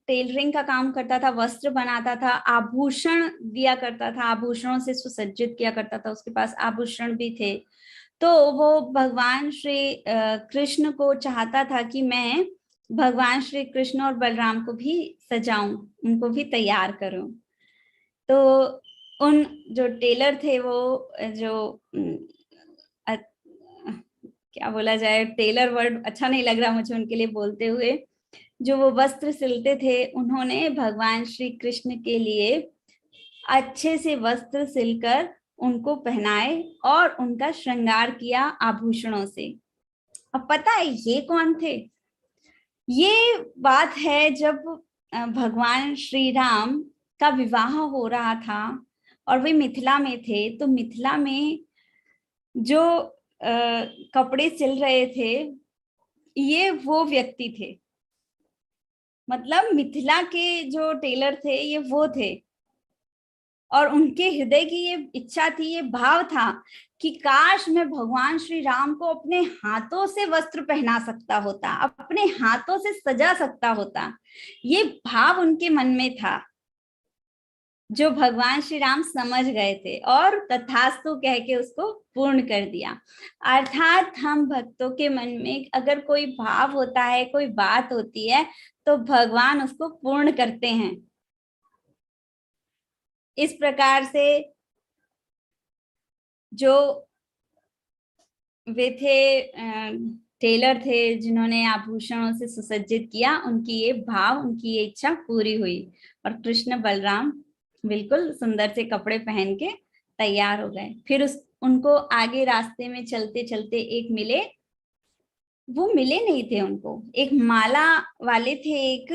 टेलरिंग का काम करता था, वस्त्र बनाता था, आभूषण दिया करता था, आभूषणों से सुसज्जित किया करता था, उसके पास आभूषण भी थे। तो वो भगवान श्री कृष्ण को चाहता था कि मैं भगवान श्री कृष्ण और बलराम को भी सजाऊं, उनको भी तैयार करूं। तो उन जो टेलर थे, वो जो क्या बोला जाए, टेलर वर्ड अच्छा नहीं लग रहा मुझे उनके लिए बोलते हुए, जो वो वस्त्र सिलते थे, उन्होंने भगवान श्री कृष्ण के लिए अच्छे से वस्त्र सिलकर उनको पहनाए और उनका श्रृंगार किया आभूषणों से। अब पता है ये कौन थे? ये बात है जब भगवान श्री राम का विवाह हो रहा था और वे मिथिला में थे। तो मिथिला में जो कपड़े सिल रहे थे, ये वो व्यक्ति थे। मतलब मिथिला के जो टेलर थे ये वो थे, और उनके हृदय की ये इच्छा थी, ये भाव था कि काश मैं भगवान श्री राम को अपने हाथों से वस्त्र पहना सकता होता, अपने हाथों से सजा सकता होता। ये भाव उनके मन में था, जो भगवान श्री राम समझ गए थे और तथास्तु कह के उसको पूर्ण कर दिया। अर्थात हम भक्तों के मन में अगर कोई भाव होता है, कोई बात होती है, तो भगवान उसको पूर्ण करते हैं। इस प्रकार से जो वे थे टेलर थे जिन्होंने आभूषणों से सुसज्जित किया, उनकी ये भाव, उनकी ये इच्छा पूरी हुई, और कृष्ण बलराम बिल्कुल सुंदर से कपड़े पहन के तैयार हो गए। फिर उनको आगे रास्ते में चलते चलते एक मिले, वो मिले नहीं थे उनको, एक माला वाले थे एक,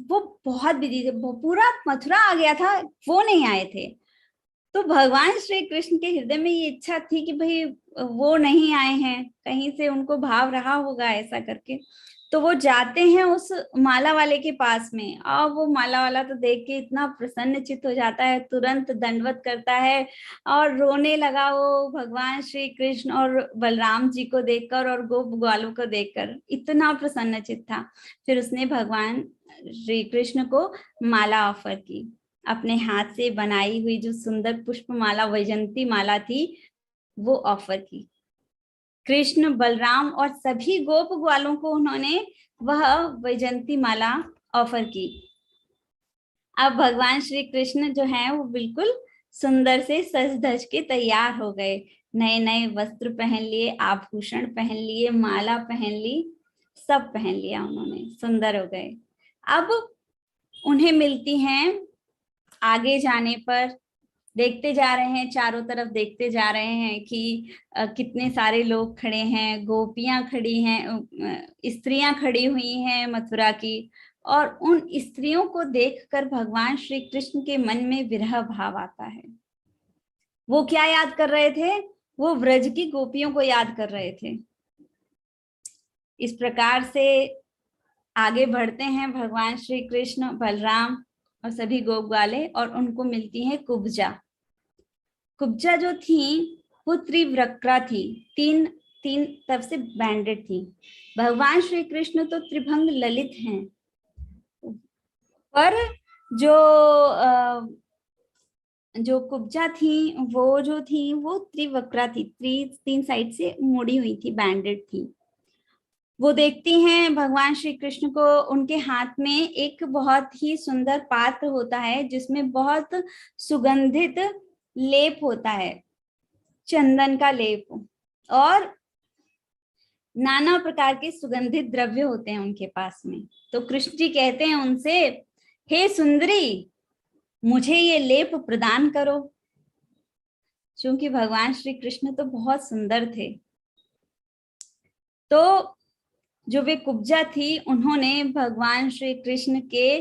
वो बहुत बिजी थे, वो पूरा मथुरा आ गया था, वो नहीं आए थे। तो भगवान श्री कृष्ण के हृदय में ये इच्छा थी कि भाई वो नहीं आए हैं, कहीं से उनको भाव रहा होगा ऐसा करके। तो वो जाते हैं उस माला वाले के पास में, और वो माला वाला तो देख के इतना प्रसन्नचित्त हो जाता है, तुरंत दंडवत करता है और रोने लगा वो भगवान श्री कृष्ण और बलराम जी को देखकर और गोप ग्वालों को देखकर, इतना प्रसन्नचित्त था। फिर उसने भगवान श्री कृष्ण को माला ऑफर की, अपने हाथ से बनाई हुई जो सुंदर पुष्प माला वैजंती माला थी वो ऑफर की। कृष्ण, बलराम और सभी गोप ग्वालों को उन्होंने वह वैजंती माला ऑफर की। अब भगवान श्री कृष्ण जो है वो बिल्कुल सुंदर से सज धज के तैयार हो गए, नए नए वस्त्र पहन लिए, आभूषण पहन लिए, माला पहन ली, सब पहन लिया उन्होंने, सुंदर हो गए। अब उन्हें मिलती हैं आगे जाने पर, देखते जा रहे हैं, चारों तरफ देखते जा रहे हैं कि कितने सारे लोग खड़े हैं, गोपियां खड़ी हैं, स्त्रियां खड़ी हुई हैं मथुरा की, और उन स्त्रियों को देखकर भगवान श्री कृष्ण के मन में विरह भाव आता है। वो क्या याद कर रहे थे? वो व्रज की गोपियों को याद कर रहे थे। इस प्रकार से आगे बढ़ते हैं भगवान श्री कृष्ण, बलराम और सभी गोप ग्वाले, और उनको मिलती है कुब्जा। कुब्जा जो थी वो त्रिवक्रा थी, तीन तीन तरफ से बैंडेड थी। भगवान श्री कृष्ण तो त्रिभंग ललित हैं, पर जो जो कुब्जा थी वो त्रिवक्रा थी, तीन साइड से मुड़ी हुई थी, बैंडेड थी। वो देखती हैं भगवान श्री कृष्ण को, उनके हाथ में एक बहुत ही सुंदर पात्र होता है जिसमें बहुत सुगंधित लेप होता है, चंदन का लेप, और नाना प्रकार के सुगंधित द्रव्य होते हैं उनके पास में। तो कृष्ण जी कहते हैं उनसे, हे सुंदरी, मुझे ये लेप प्रदान करो। क्योंकि भगवान श्री कृष्ण तो बहुत सुंदर थे, तो जो वे कुब्जा थी उन्होंने भगवान श्री कृष्ण के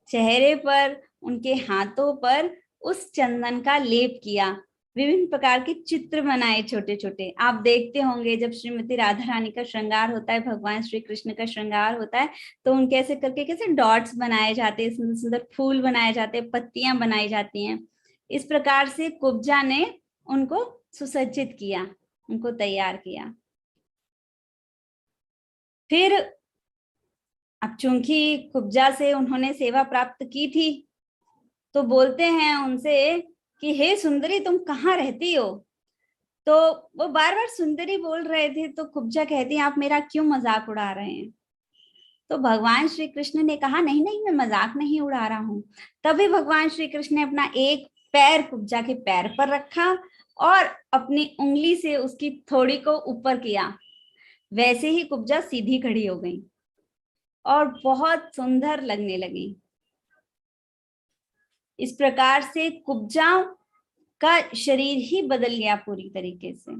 चेहरे पर, उनके हाथों पर उस चंदन का लेप किया, विभिन्न प्रकार के चित्र बनाए छोटे छोटे। आप देखते होंगे जब श्रीमती राधा रानी का श्रृंगार होता है, भगवान श्री कृष्ण का श्रृंगार होता है, तो उनके ऐसे करके कैसे डॉट्स बनाए जाते हैं, सुंदर सुंदर फूल बनाए जाते हैं, पत्तियां बनाई जाती हैं। इस प्रकार से कुब्जा ने उनको सुसज्जित किया, उनको तैयार किया। फिर अब चूंकि कुब्जा से उन्होंने सेवा प्राप्त की थी, तो बोलते हैं उनसे कि हे सुंदरी, तुम कहाँ रहती हो? तो वो बार बार सुंदरी बोल रहे थे, तो कुब्जा कहती है, आप मेरा क्यों मजाक उड़ा रहे हैं? तो भगवान श्री कृष्ण ने कहा, नहीं नहीं, मैं मजाक नहीं उड़ा रहा हूं। तभी भगवान श्री कृष्ण ने अपना एक पैर कुब्जा के पैर पर रखा और अपनी उंगली से उसकी थोड़ी को ऊपर किया, वैसे ही कुब्जा सीधी खड़ी हो गई और बहुत सुंदर लगने लगी। इस प्रकार से कुब्जा का शरीर ही बदल गया पूरी तरीके से।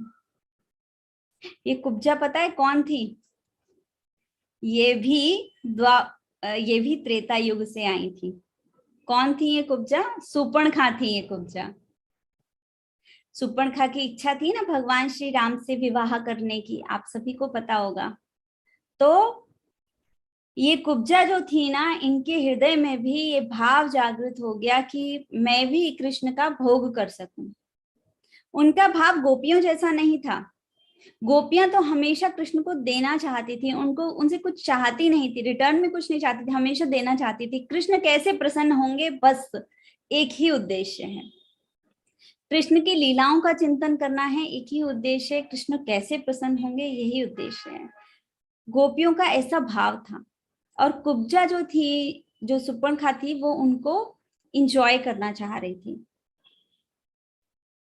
ये कुब्जा पता है कौन थी? ये भी त्रेता युग से आई थी। कौन थी ये कुब्जा? सुपर्णखा थी ये कुब्जा। सुपर्णखा की इच्छा थी ना भगवान श्री राम से विवाह करने की, आप सभी को पता होगा। तो ये कुब्जा जो थी ना, इनके हृदय में भी ये भाव जागृत हो गया कि मैं भी कृष्ण का भोग कर सकूं। उनका भाव गोपियों जैसा नहीं था। गोपियां तो हमेशा कृष्ण को देना चाहती थी, उनको उनसे कुछ चाहती नहीं थी, रिटर्न में कुछ नहीं चाहती थी, हमेशा देना चाहती थी। कृष्ण कैसे प्रसन्न होंगे, बस एक ही उद्देश्य है, कृष्ण की लीलाओं का चिंतन करना है, एक ही उद्देश्य है, कृष्ण कैसे प्रसन्न होंगे, यही उद्देश्य है। गोपियों का ऐसा भाव था। और कुब्जा जो थी, जो सुपर्णखा थी, वो उनको इंजॉय करना चाह रही थी।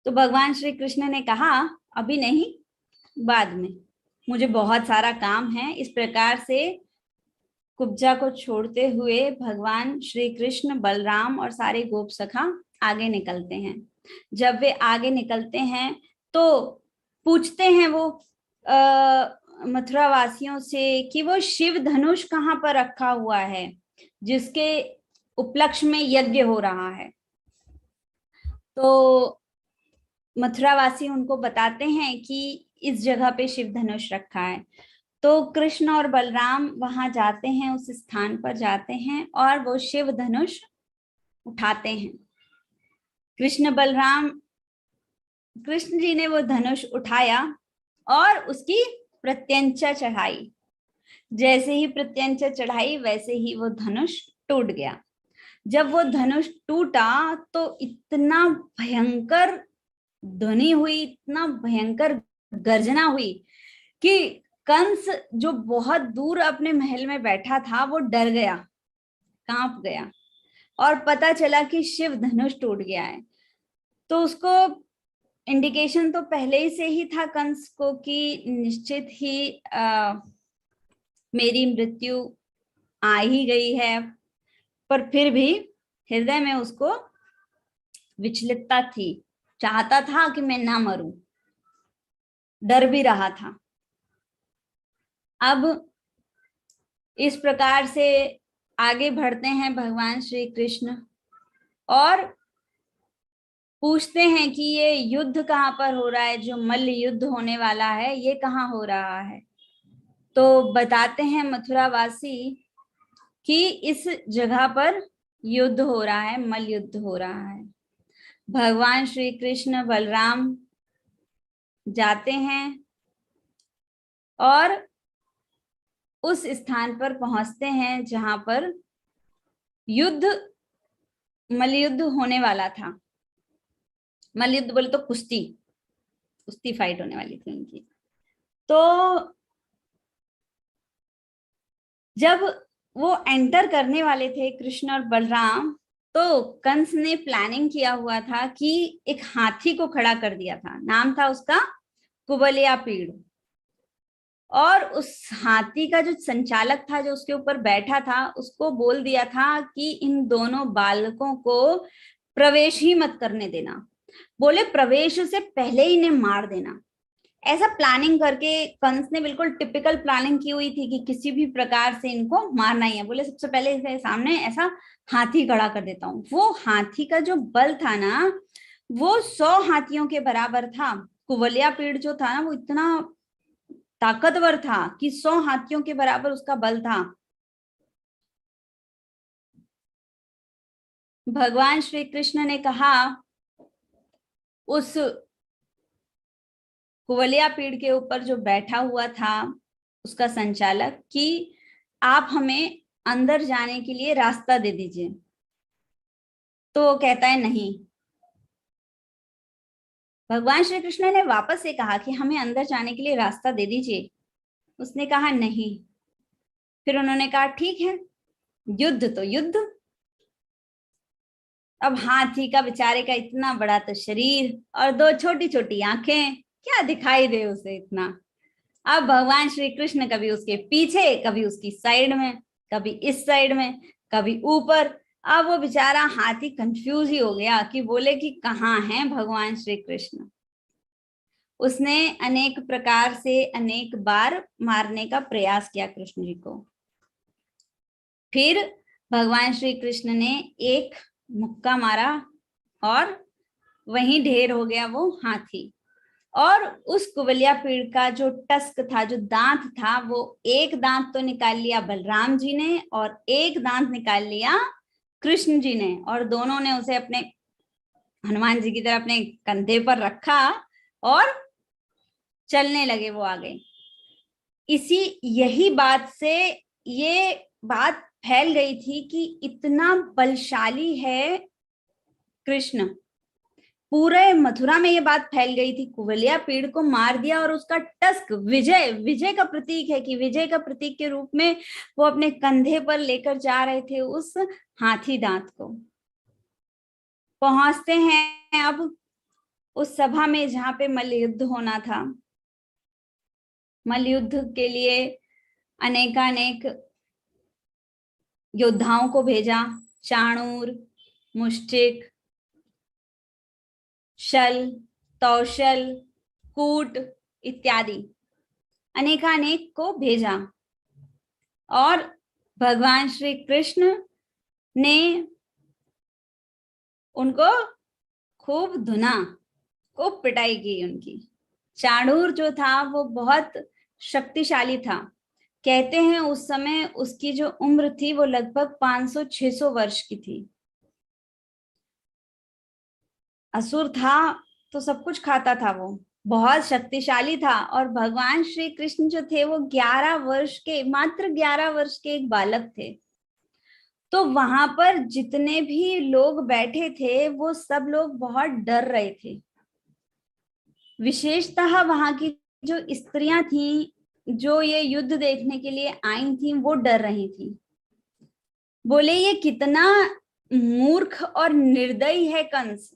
तो भगवान श्री कृष्ण ने कहा, अभी नहीं, बाद में, मुझे बहुत सारा काम है। इस प्रकार से कुब्जा को छोड़ते हुए भगवान श्री कृष्ण, बलराम और सारे गोप सखा आगे निकलते हैं। जब वे आगे निकलते हैं तो पूछते हैं वो मथुरा वासियों से कि वो शिव धनुष कहाँ पर रखा हुआ है जिसके उपलक्ष्य में यज्ञ हो रहा है। तो मथुरावासी उनको बताते हैं कि इस जगह पे शिव धनुष रखा है। तो कृष्ण और बलराम वहां जाते हैं, उस स्थान पर जाते हैं और वो शिव धनुष उठाते हैं। कृष्ण जी ने वो धनुष उठाया और उसकी प्रत्यंचा चढ़ाई। जैसे ही प्रत्यंचा चढ़ाई वैसे ही वो धनुष टूट गया। जब वो धनुष टूटा तो इतना भयंकर ध्वनि हुई, इतना भयंकर गर्जना हुई कि कंस जो बहुत दूर अपने महल में बैठा था वो डर गया, कांप गया और पता चला कि शिव धनुष टूट गया है। तो उसको इंडिकेशन तो पहले ही से ही था कंस को कि निश्चित ही मेरी मृत्यु आ ही गई है, पर फिर भी हृदय में उसको विचलितता थी, चाहता था कि मैं ना मरूं, डर भी रहा था। अब इस प्रकार से आगे बढ़ते हैं भगवान श्री कृष्ण और पूछते हैं कि ये युद्ध कहाँ पर हो रहा है, जो मल्ल युद्ध होने वाला है ये कहाँ हो रहा है। तो बताते हैं मथुरावासी कि इस जगह पर युद्ध हो रहा है, मल्ल युद्ध हो रहा है। भगवान श्री कृष्ण बलराम जाते हैं और उस स्थान पर पहुंचते हैं जहां पर युद्ध, मल्ल युद्ध होने वाला था। मल्ल युद्ध बोले तो कुश्ती, कुश्ती फाइट होने वाली थी उनकी। तो जब वो एंटर करने वाले थे कृष्ण और बलराम, तो कंस ने प्लानिंग किया हुआ था कि एक हाथी को खड़ा कर दिया था, नाम था उसका कुबलिया पीड़। और उस हाथी का जो संचालक था, जो उसके ऊपर बैठा था, उसको बोल दिया था कि इन दोनों बालकों को प्रवेश ही मत करने देना, बोले प्रवेश से पहले ही इन्हें मार देना। ऐसा प्लानिंग करके कंस ने बिल्कुल टिपिकल प्लानिंग की हुई थी कि किसी भी प्रकार से इनको मारना ही है। बोले सबसे पहले इसके सामने ऐसा हाथी खड़ा कर देता हूँ। वो हाथी का जो बल था ना, वो 100 हाथियों के बराबर था। कुबलिया पीड़ जो था ना, वो इतना ताकतवर था कि 100 हाथियों के बराबर उसका बल था। भगवान श्री कृष्ण ने कहा उस कुवलिया पीड़ के ऊपर जो बैठा हुआ था उसका संचालक कि आप हमें अंदर जाने के लिए रास्ता दे दीजिए। तो वो कहता है नहीं। भगवान श्री कृष्ण ने वापस से कहा कि हमें अंदर जाने के लिए रास्ता दे दीजिए। उसने कहा नहीं। फिर उन्होंने कहा ठीक है, युद्ध तो युद्ध। अब हाथी का बेचारे का इतना बड़ा तो शरीर और 2 छोटी छोटी आंखें, क्या दिखाई दे उसे इतना। अब भगवान श्री कृष्ण कभी उसके पीछे, कभी उसकी साइड में, कभी इस साइड में, कभी ऊपर। अब वो बेचारा हाथी कंफ्यूज ही हो गया कि बोले कि कहाँ हैं भगवान श्री कृष्ण। उसने अनेक प्रकार से अनेक बार मारने का प्रयास किया कृष्ण जी को। फिर भगवान श्री कृष्ण ने एक मुक्का मारा और वहीं ढेर हो गया वो हाथी। और उस कुबलिया पीड़ का जो टस्क था, जो दांत था, वो एक दांत तो निकाल लिया बलराम जी ने और एक दांत निकाल लिया कृष्ण जी ने, और दोनों ने उसे अपने हनुमान जी की तरह अपने कंधे पर रखा और चलने लगे वो आगे। यही बात से ये बात फैल गई थी कि इतना बलशाली है कृष्ण। पूरे मथुरा में ये बात फैल गई थी, कुवलिया पीड़ को मार दिया और उसका टस्क विजय, विजय का प्रतीक है कि विजय का प्रतीक के रूप में वो अपने कंधे पर लेकर जा रहे थे उस हाथी दांत को। पहुंचते हैं अब उस सभा में जहां पे मल्ल युद्ध होना था। मल्ल युद्ध के लिए अनेकानेक योद्धाओं को भेजा, चाणूर, मुष्टिक, शल, तौशल, कूट इत्यादि अनेकानेक को भेजा। और भगवान श्री कृष्ण ने उनको खूब धुना, खूब पिटाई की उनकी। चाणूर जो था वो बहुत शक्तिशाली था। कहते हैं उस समय उसकी जो उम्र थी वो लगभग 500-600 वर्ष की थी। असुर था तो सब कुछ खाता था, वो बहुत शक्तिशाली था। और भगवान श्री कृष्ण जो थे वो 11 वर्ष के, मात्र 11 वर्ष के एक बालक थे। तो वहां पर जितने भी लोग बैठे थे वो सब लोग बहुत डर रहे थे। विशेषतः वहां की जो स्त्रियां थी जो ये युद्ध देखने के लिए आई थी वो डर रही थी। बोले ये कितना मूर्ख और निर्दयी है कंस,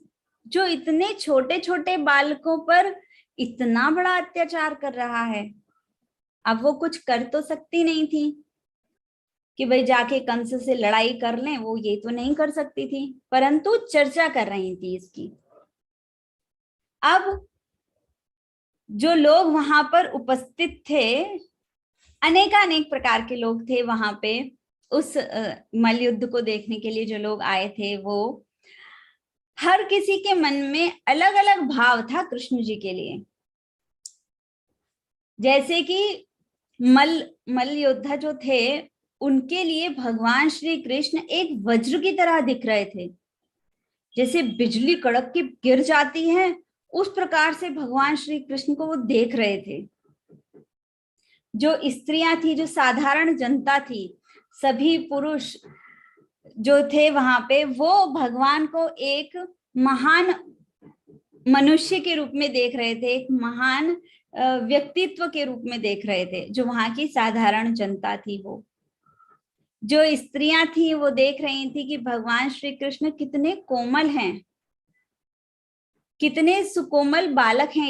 जो इतने छोटे छोटे बालकों पर इतना बड़ा अत्याचार कर रहा है। अब वो कुछ कर तो सकती नहीं थी कि भाई जाके कंस से लड़ाई कर लें, वो ये तो नहीं कर सकती थी, परंतु चर्चा कर रही थी इसकी। अब जो लोग वहां पर उपस्थित थे, अनेकानेक प्रकार के लोग थे वहां पे, उस मल्लयुद्ध को देखने के लिए जो लोग आए थे, वो हर किसी के मन में अलग अलग भाव था कृष्ण जी के लिए। जैसे कि मल्ल योद्धा जो थे, उनके लिए भगवान श्री कृष्ण एक वज्र की तरह दिख रहे थे। जैसे बिजली कड़क के गिर जाती है, उस प्रकार से भगवान श्री कृष्ण को वो देख रहे थे। जो स्त्रियां थी, जो साधारण जनता थी, सभी पुरुष जो थे वहां पे, वो भगवान को एक महान मनुष्य के रूप में देख रहे थे, एक महान व्यक्तित्व के रूप में देख रहे थे। जो वहां की साधारण जनता थी, वो जो स्त्रियां थी वो देख रही थी कि भगवान श्री कृष्ण कितने कोमल हैं, कितने सुकोमल बालक हैं।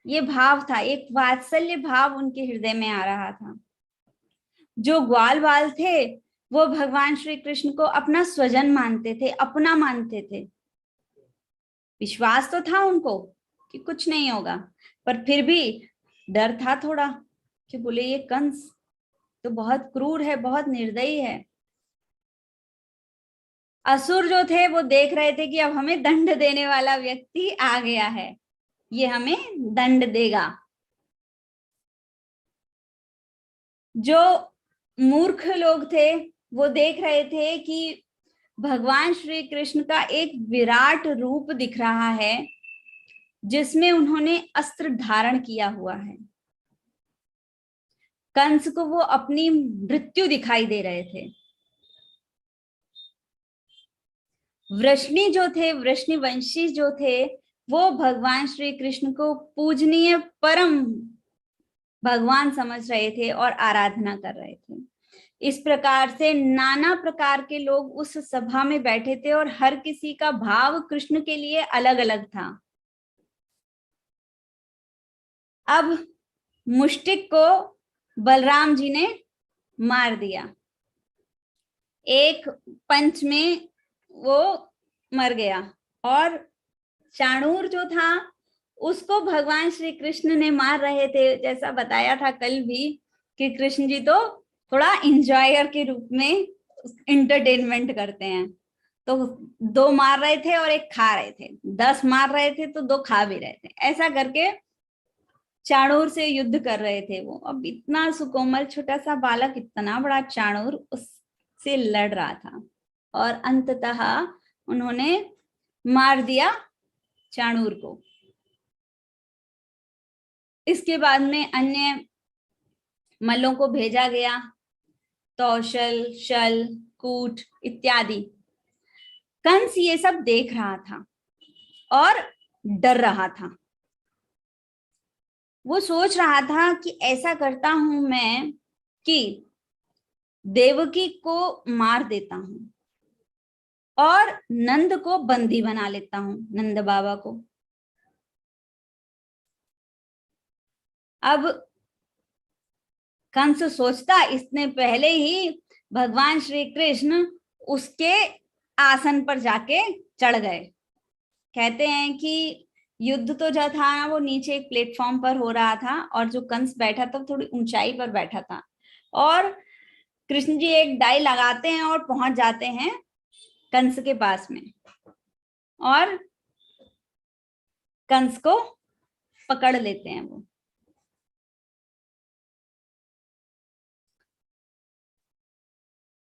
ये भाव था, एक वात्सल्य भाव उनके हृदय में आ रहा था। जो ग्वाल बाल थे वो भगवान श्री कृष्ण को अपना स्वजन मानते थे, अपना मानते थे। विश्वास तो था उनको कि कुछ नहीं होगा, पर फिर भी डर था थोड़ा कि बोले ये कंस तो बहुत क्रूर है, बहुत निर्दयी है। असुर जो थे वो देख रहे थे कि अब हमें दंड देने वाला व्यक्ति आ गया है, ये हमें दंड देगा। जो मूर्ख लोग थे वो देख रहे थे कि भगवान श्री कृष्ण का एक विराट रूप दिख रहा है, जिसमें उन्होंने अस्त्र धारण किया हुआ है। कंस को वो अपनी मृत्यु दिखाई दे रहे थे। वृष्णि जो थे, वृष्णि वंशी जो थे, वो भगवान श्री कृष्ण को पूजनीय परम भगवान समझ रहे थे और आराधना कर रहे थे। इस प्रकार से नाना प्रकार के लोग उस सभा में बैठे थे और हर किसी का भाव कृष्ण के लिए अलग अलग था। अब मुष्टिक को बलराम जी ने मार दिया, एक पंच में वो मर गया। और चाणूर जो था उसको भगवान श्री कृष्ण ने मार रहे थे। जैसा बताया था कल भी कि कृष्ण जी तो थोड़ा इंजॉयर के रूप में इंटरटेनमेंट करते हैं। तो 2 मार रहे थे और एक खा रहे थे, 10 मार रहे थे तो 2 खा भी रहे थे, ऐसा करके चाणूर से युद्ध कर रहे थे वो। अब इतना सुकोमल छोटा सा बालक, इतना बड़ा चाणूर उससे लड़ रहा था और अंततः उन्होंने मार दिया चाणूर को। इसके बाद में अन्य मल्लों को भेजा गया, कौशल, शल, कूट इत्यादि। कंस ये सब देख रहा था और डर रहा था। वो सोच रहा था कि ऐसा करता हूं मैं कि देवकी को मार देता हूं और नंद को बंदी बना लेता हूं, नंद बाबा को। अब कंस सोचता, इसने पहले ही भगवान श्री कृष्ण उसके आसन पर जाके चढ़ गए। कहते हैं कि युद्ध तो जो था वो नीचे एक प्लेटफॉर्म पर हो रहा था और जो कंस बैठा था थोड़ी ऊंचाई पर बैठा था, और कृष्ण जी एक डाई लगाते हैं और पहुंच जाते हैं कंस के पास में। और कंस को पकड़ लेते हैं वो।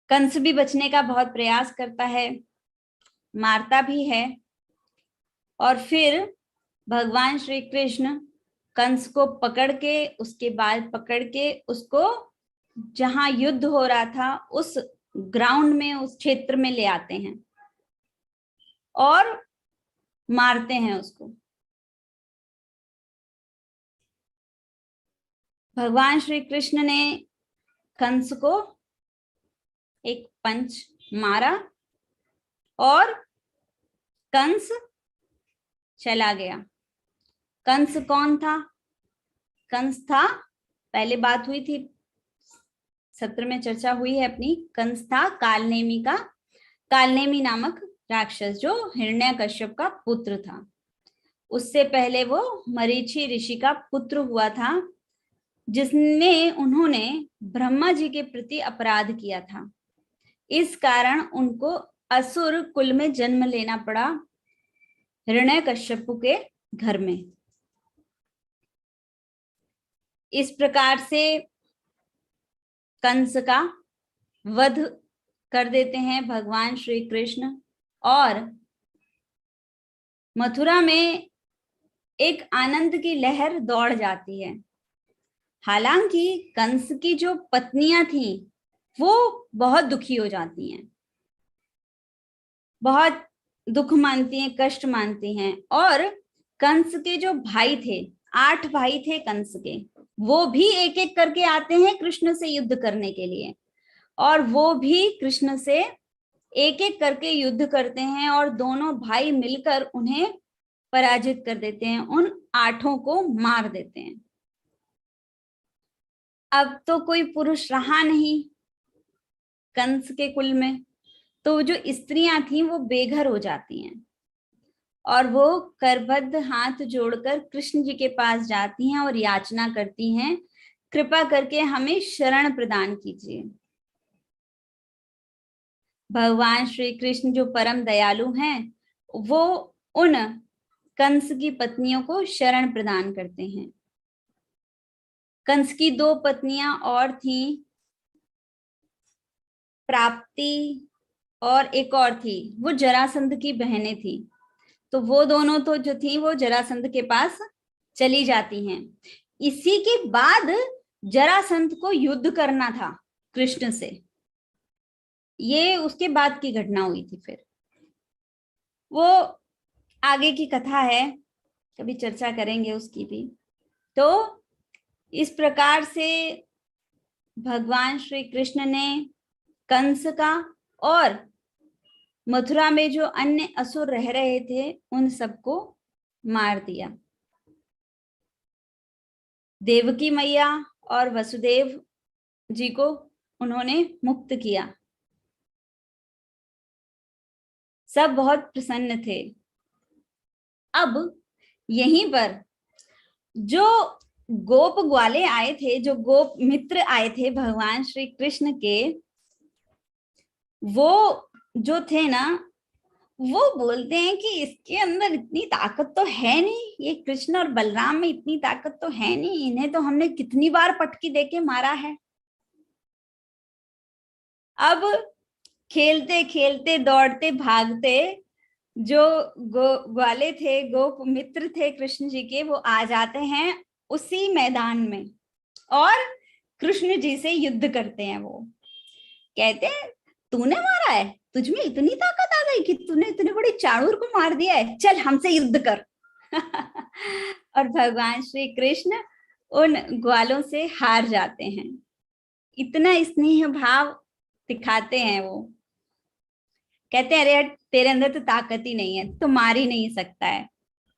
कंस भी बचने का बहुत प्रयास करता है, मारता भी है। और फिर भगवान श्री कृष्ण कंस को पकड़ के, उसके बाल पकड़ के उसको जहां युद्ध हो रहा था उस ग्राउंड में, उस क्षेत्र में ले आते हैं और मारते हैं उसको। भगवान श्री कृष्ण ने कंस को एक पंच मारा और कंस चला गया। कंस कौन था? कंस था, पहले बात हुई थी, सत्र में चर्चा हुई है अपनी, कंस था कालनेमी का, कालनेमी नामक राक्षस जो हिरण्यकश्यप का पुत्र था। उससे पहले वो मरीचि ऋषि का पुत्र हुआ था, जिसमें उन्होंने ब्रह्मा जी के प्रति अपराध किया था। इस कारण उनको असुर कुल में जन्म लेना पड़ा, हिरण्यकश्यप के घर में। इस प्रकार से कंस का वध कर देते हैं भगवान श्री कृष्ण और मथुरा में एक आनंद की लहर दौड़ जाती है। हालांकि कंस की जो पत्नियां थी वो बहुत दुखी हो जाती हैं, बहुत दुख मानती हैं, कष्ट मानती हैं। और कंस के जो भाई थे, 8 भाई थे कंस के, वो भी एक एक करके आते हैं कृष्ण से युद्ध करने के लिए, और वो भी कृष्ण से एक एक करके युद्ध करते हैं और दोनों भाई मिलकर उन्हें पराजित कर देते हैं, उन 8 को मार देते हैं। अब तो कोई पुरुष रहा नहीं कंस के कुल में, तो जो स्त्रियां थी वो बेघर हो जाती हैं और वो करबद्ध हाथ जोड़कर कृष्ण जी के पास जाती हैं और याचना करती हैं, कृपा करके हमें शरण प्रदान कीजिए। भगवान श्री कृष्ण जो परम दयालु हैं, वो उन कंस की पत्नियों को शरण प्रदान करते हैं। कंस की 2 पत्नियां और थीं, प्राप्ति और एक और थी, वो जरासंध की बहनें थी। तो वो दोनों तो जो थी वो जरासंध के पास चली जाती हैं। इसी के बाद जरासंध को युद्ध करना था कृष्ण से, ये उसके बाद की घटना हुई थी। फिर वो आगे की कथा है, कभी चर्चा करेंगे उसकी भी। तो इस प्रकार से भगवान श्री कृष्ण ने कंस का और मथुरा में जो अन्य असुर रह रहे थे उन सबको मार दिया। देवकी मैया और वसुदेव जी को उन्होंने मुक्त किया। सब बहुत प्रसन्न थे। अब यहीं पर जो गोप ग्वाले आए थे, जो गोप मित्र आए थे भगवान श्री कृष्ण के, वो जो थे ना, वो बोलते हैं कि इसके अंदर इतनी ताकत तो है नहीं, ये कृष्ण और बलराम में इतनी ताकत तो है नहीं, इन्हें तो हमने कितनी बार पटकी देके मारा है। अब खेलते खेलते दौड़ते भागते जो ग्वाले थे, गोप मित्र थे कृष्ण जी के, वो आ जाते हैं उसी मैदान में और कृष्ण जी से युद्ध करते हैं। वो कहते हैं तूने मारा है, तुझ में इतनी ताकत आ गई कि तूने इतने बड़ी चाणूर को मार दिया है, चल हमसे युद्ध कर। और भगवान श्री कृष्ण उन ग्वालों से हार जाते हैं। इतना स्नेह भाव दिखाते हैं वो, कहते हैं अरे तेरे अंदर तो ताकत ही नहीं है, तो मार ही नहीं सकता है।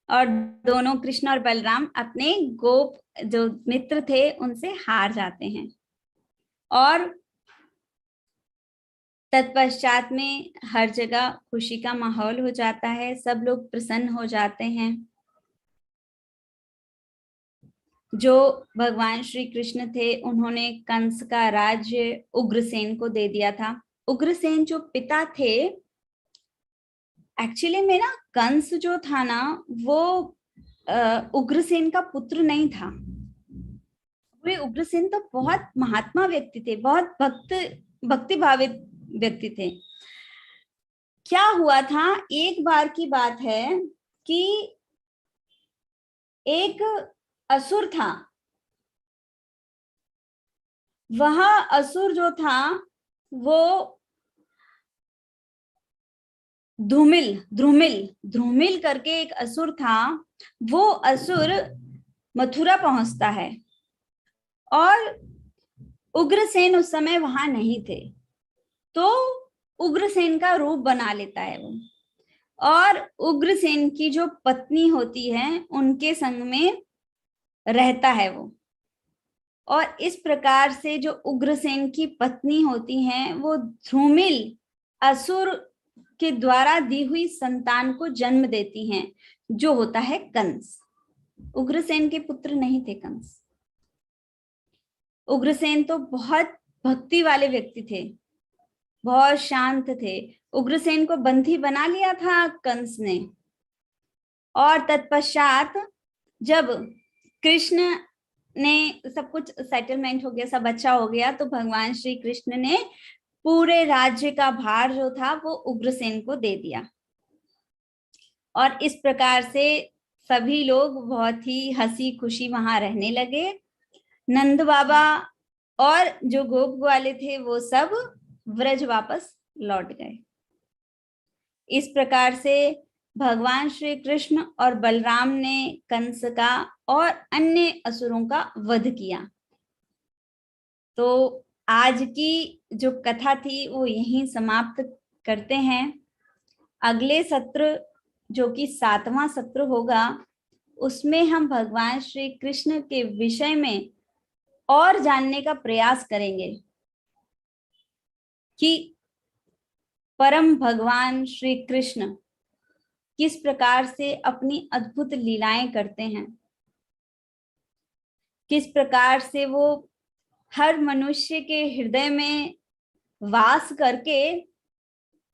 और दोनों कृष्ण और बलराम अपने गोप जो मित्र थे उनसे हार जाते हैं। और तत्पश्चात में हर जगह खुशी का माहौल हो जाता है, सब लोग प्रसन्न हो जाते हैं। जो भगवान श्री कृष्ण थे उन्होंने कंस का राज्य उग्रसेन को दे दिया था। उग्रसेन जो पिता थे, एक्चुअली में ना कंस जो था ना, वो उग्रसेन का पुत्र नहीं था। वे उग्रसेन तो बहुत महात्मा व्यक्ति थे, बहुत भक्ति भावित व्यक्ति थे। क्या हुआ था, एक बार की बात है कि एक असुर था। वह असुर जो था वो ध्रुमिल ध्रुमिल ध्रुमिल करके एक असुर था। वो असुर मथुरा पहुंचता है और उग्रसेन उस समय वहां नहीं थे, तो उग्रसेन का रूप बना लेता है वो, और उग्रसेन की जो पत्नी होती है उनके संग में रहता है वो। और इस प्रकार से जो उग्रसेन की पत्नी होती हैं वो ध्रुमिल असुर के द्वारा दी हुई संतान को जन्म देती हैं, जो होता है कंस। उग्रसेन के पुत्र नहीं थे कंस। उग्रसेन तो बहुत भक्ति वाले व्यक्ति थे, बहुत शांत थे। उग्रसेन को बंदी बना लिया था कंस ने, और तत्पश्चात जब कृष्ण ने सब कुछ सेटलमेंट हो गया, सब अच्छा हो गया, तो भगवान श्री कृष्ण ने पूरे राज्य का भार जो था वो उग्रसेन को दे दिया। और इस प्रकार से सभी लोग बहुत ही हंसी खुशी वहां रहने लगे। नंद बाबा और जो गोप ग्वाले थे वो सब व्रज वापस लौट गए। इस प्रकार से भगवान श्री कृष्ण और बलराम ने कंस का और अन्य असुरों का वध किया। तो आज की जो कथा थी वो यहीं समाप्त करते हैं। अगले सत्र जो कि 7वां सत्र होगा, उसमें हम भगवान श्री कृष्ण के विषय में और जानने का प्रयास करेंगे कि परम भगवान श्री कृष्ण किस प्रकार से अपनी अद्भुत लीलाएं करते हैं, किस प्रकार से वो हर मनुष्य के हृदय में वास करके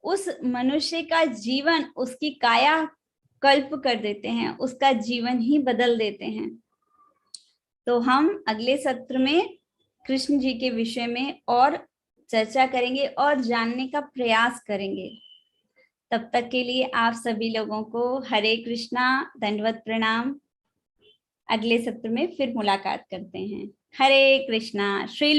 उस मनुष्य का जीवन, उसकी काया कल्प कर देते हैं, उसका जीवन ही बदल देते हैं। तो हम अगले सत्र में कृष्ण जी के विषय में और चर्चा करेंगे और जानने का प्रयास करेंगे। तब तक के लिए आप सभी लोगों को हरे कृष्णा, दंडवत प्रणाम। अगले सत्र में फिर मुलाकात करते हैं। हरे कृष्णा। श्री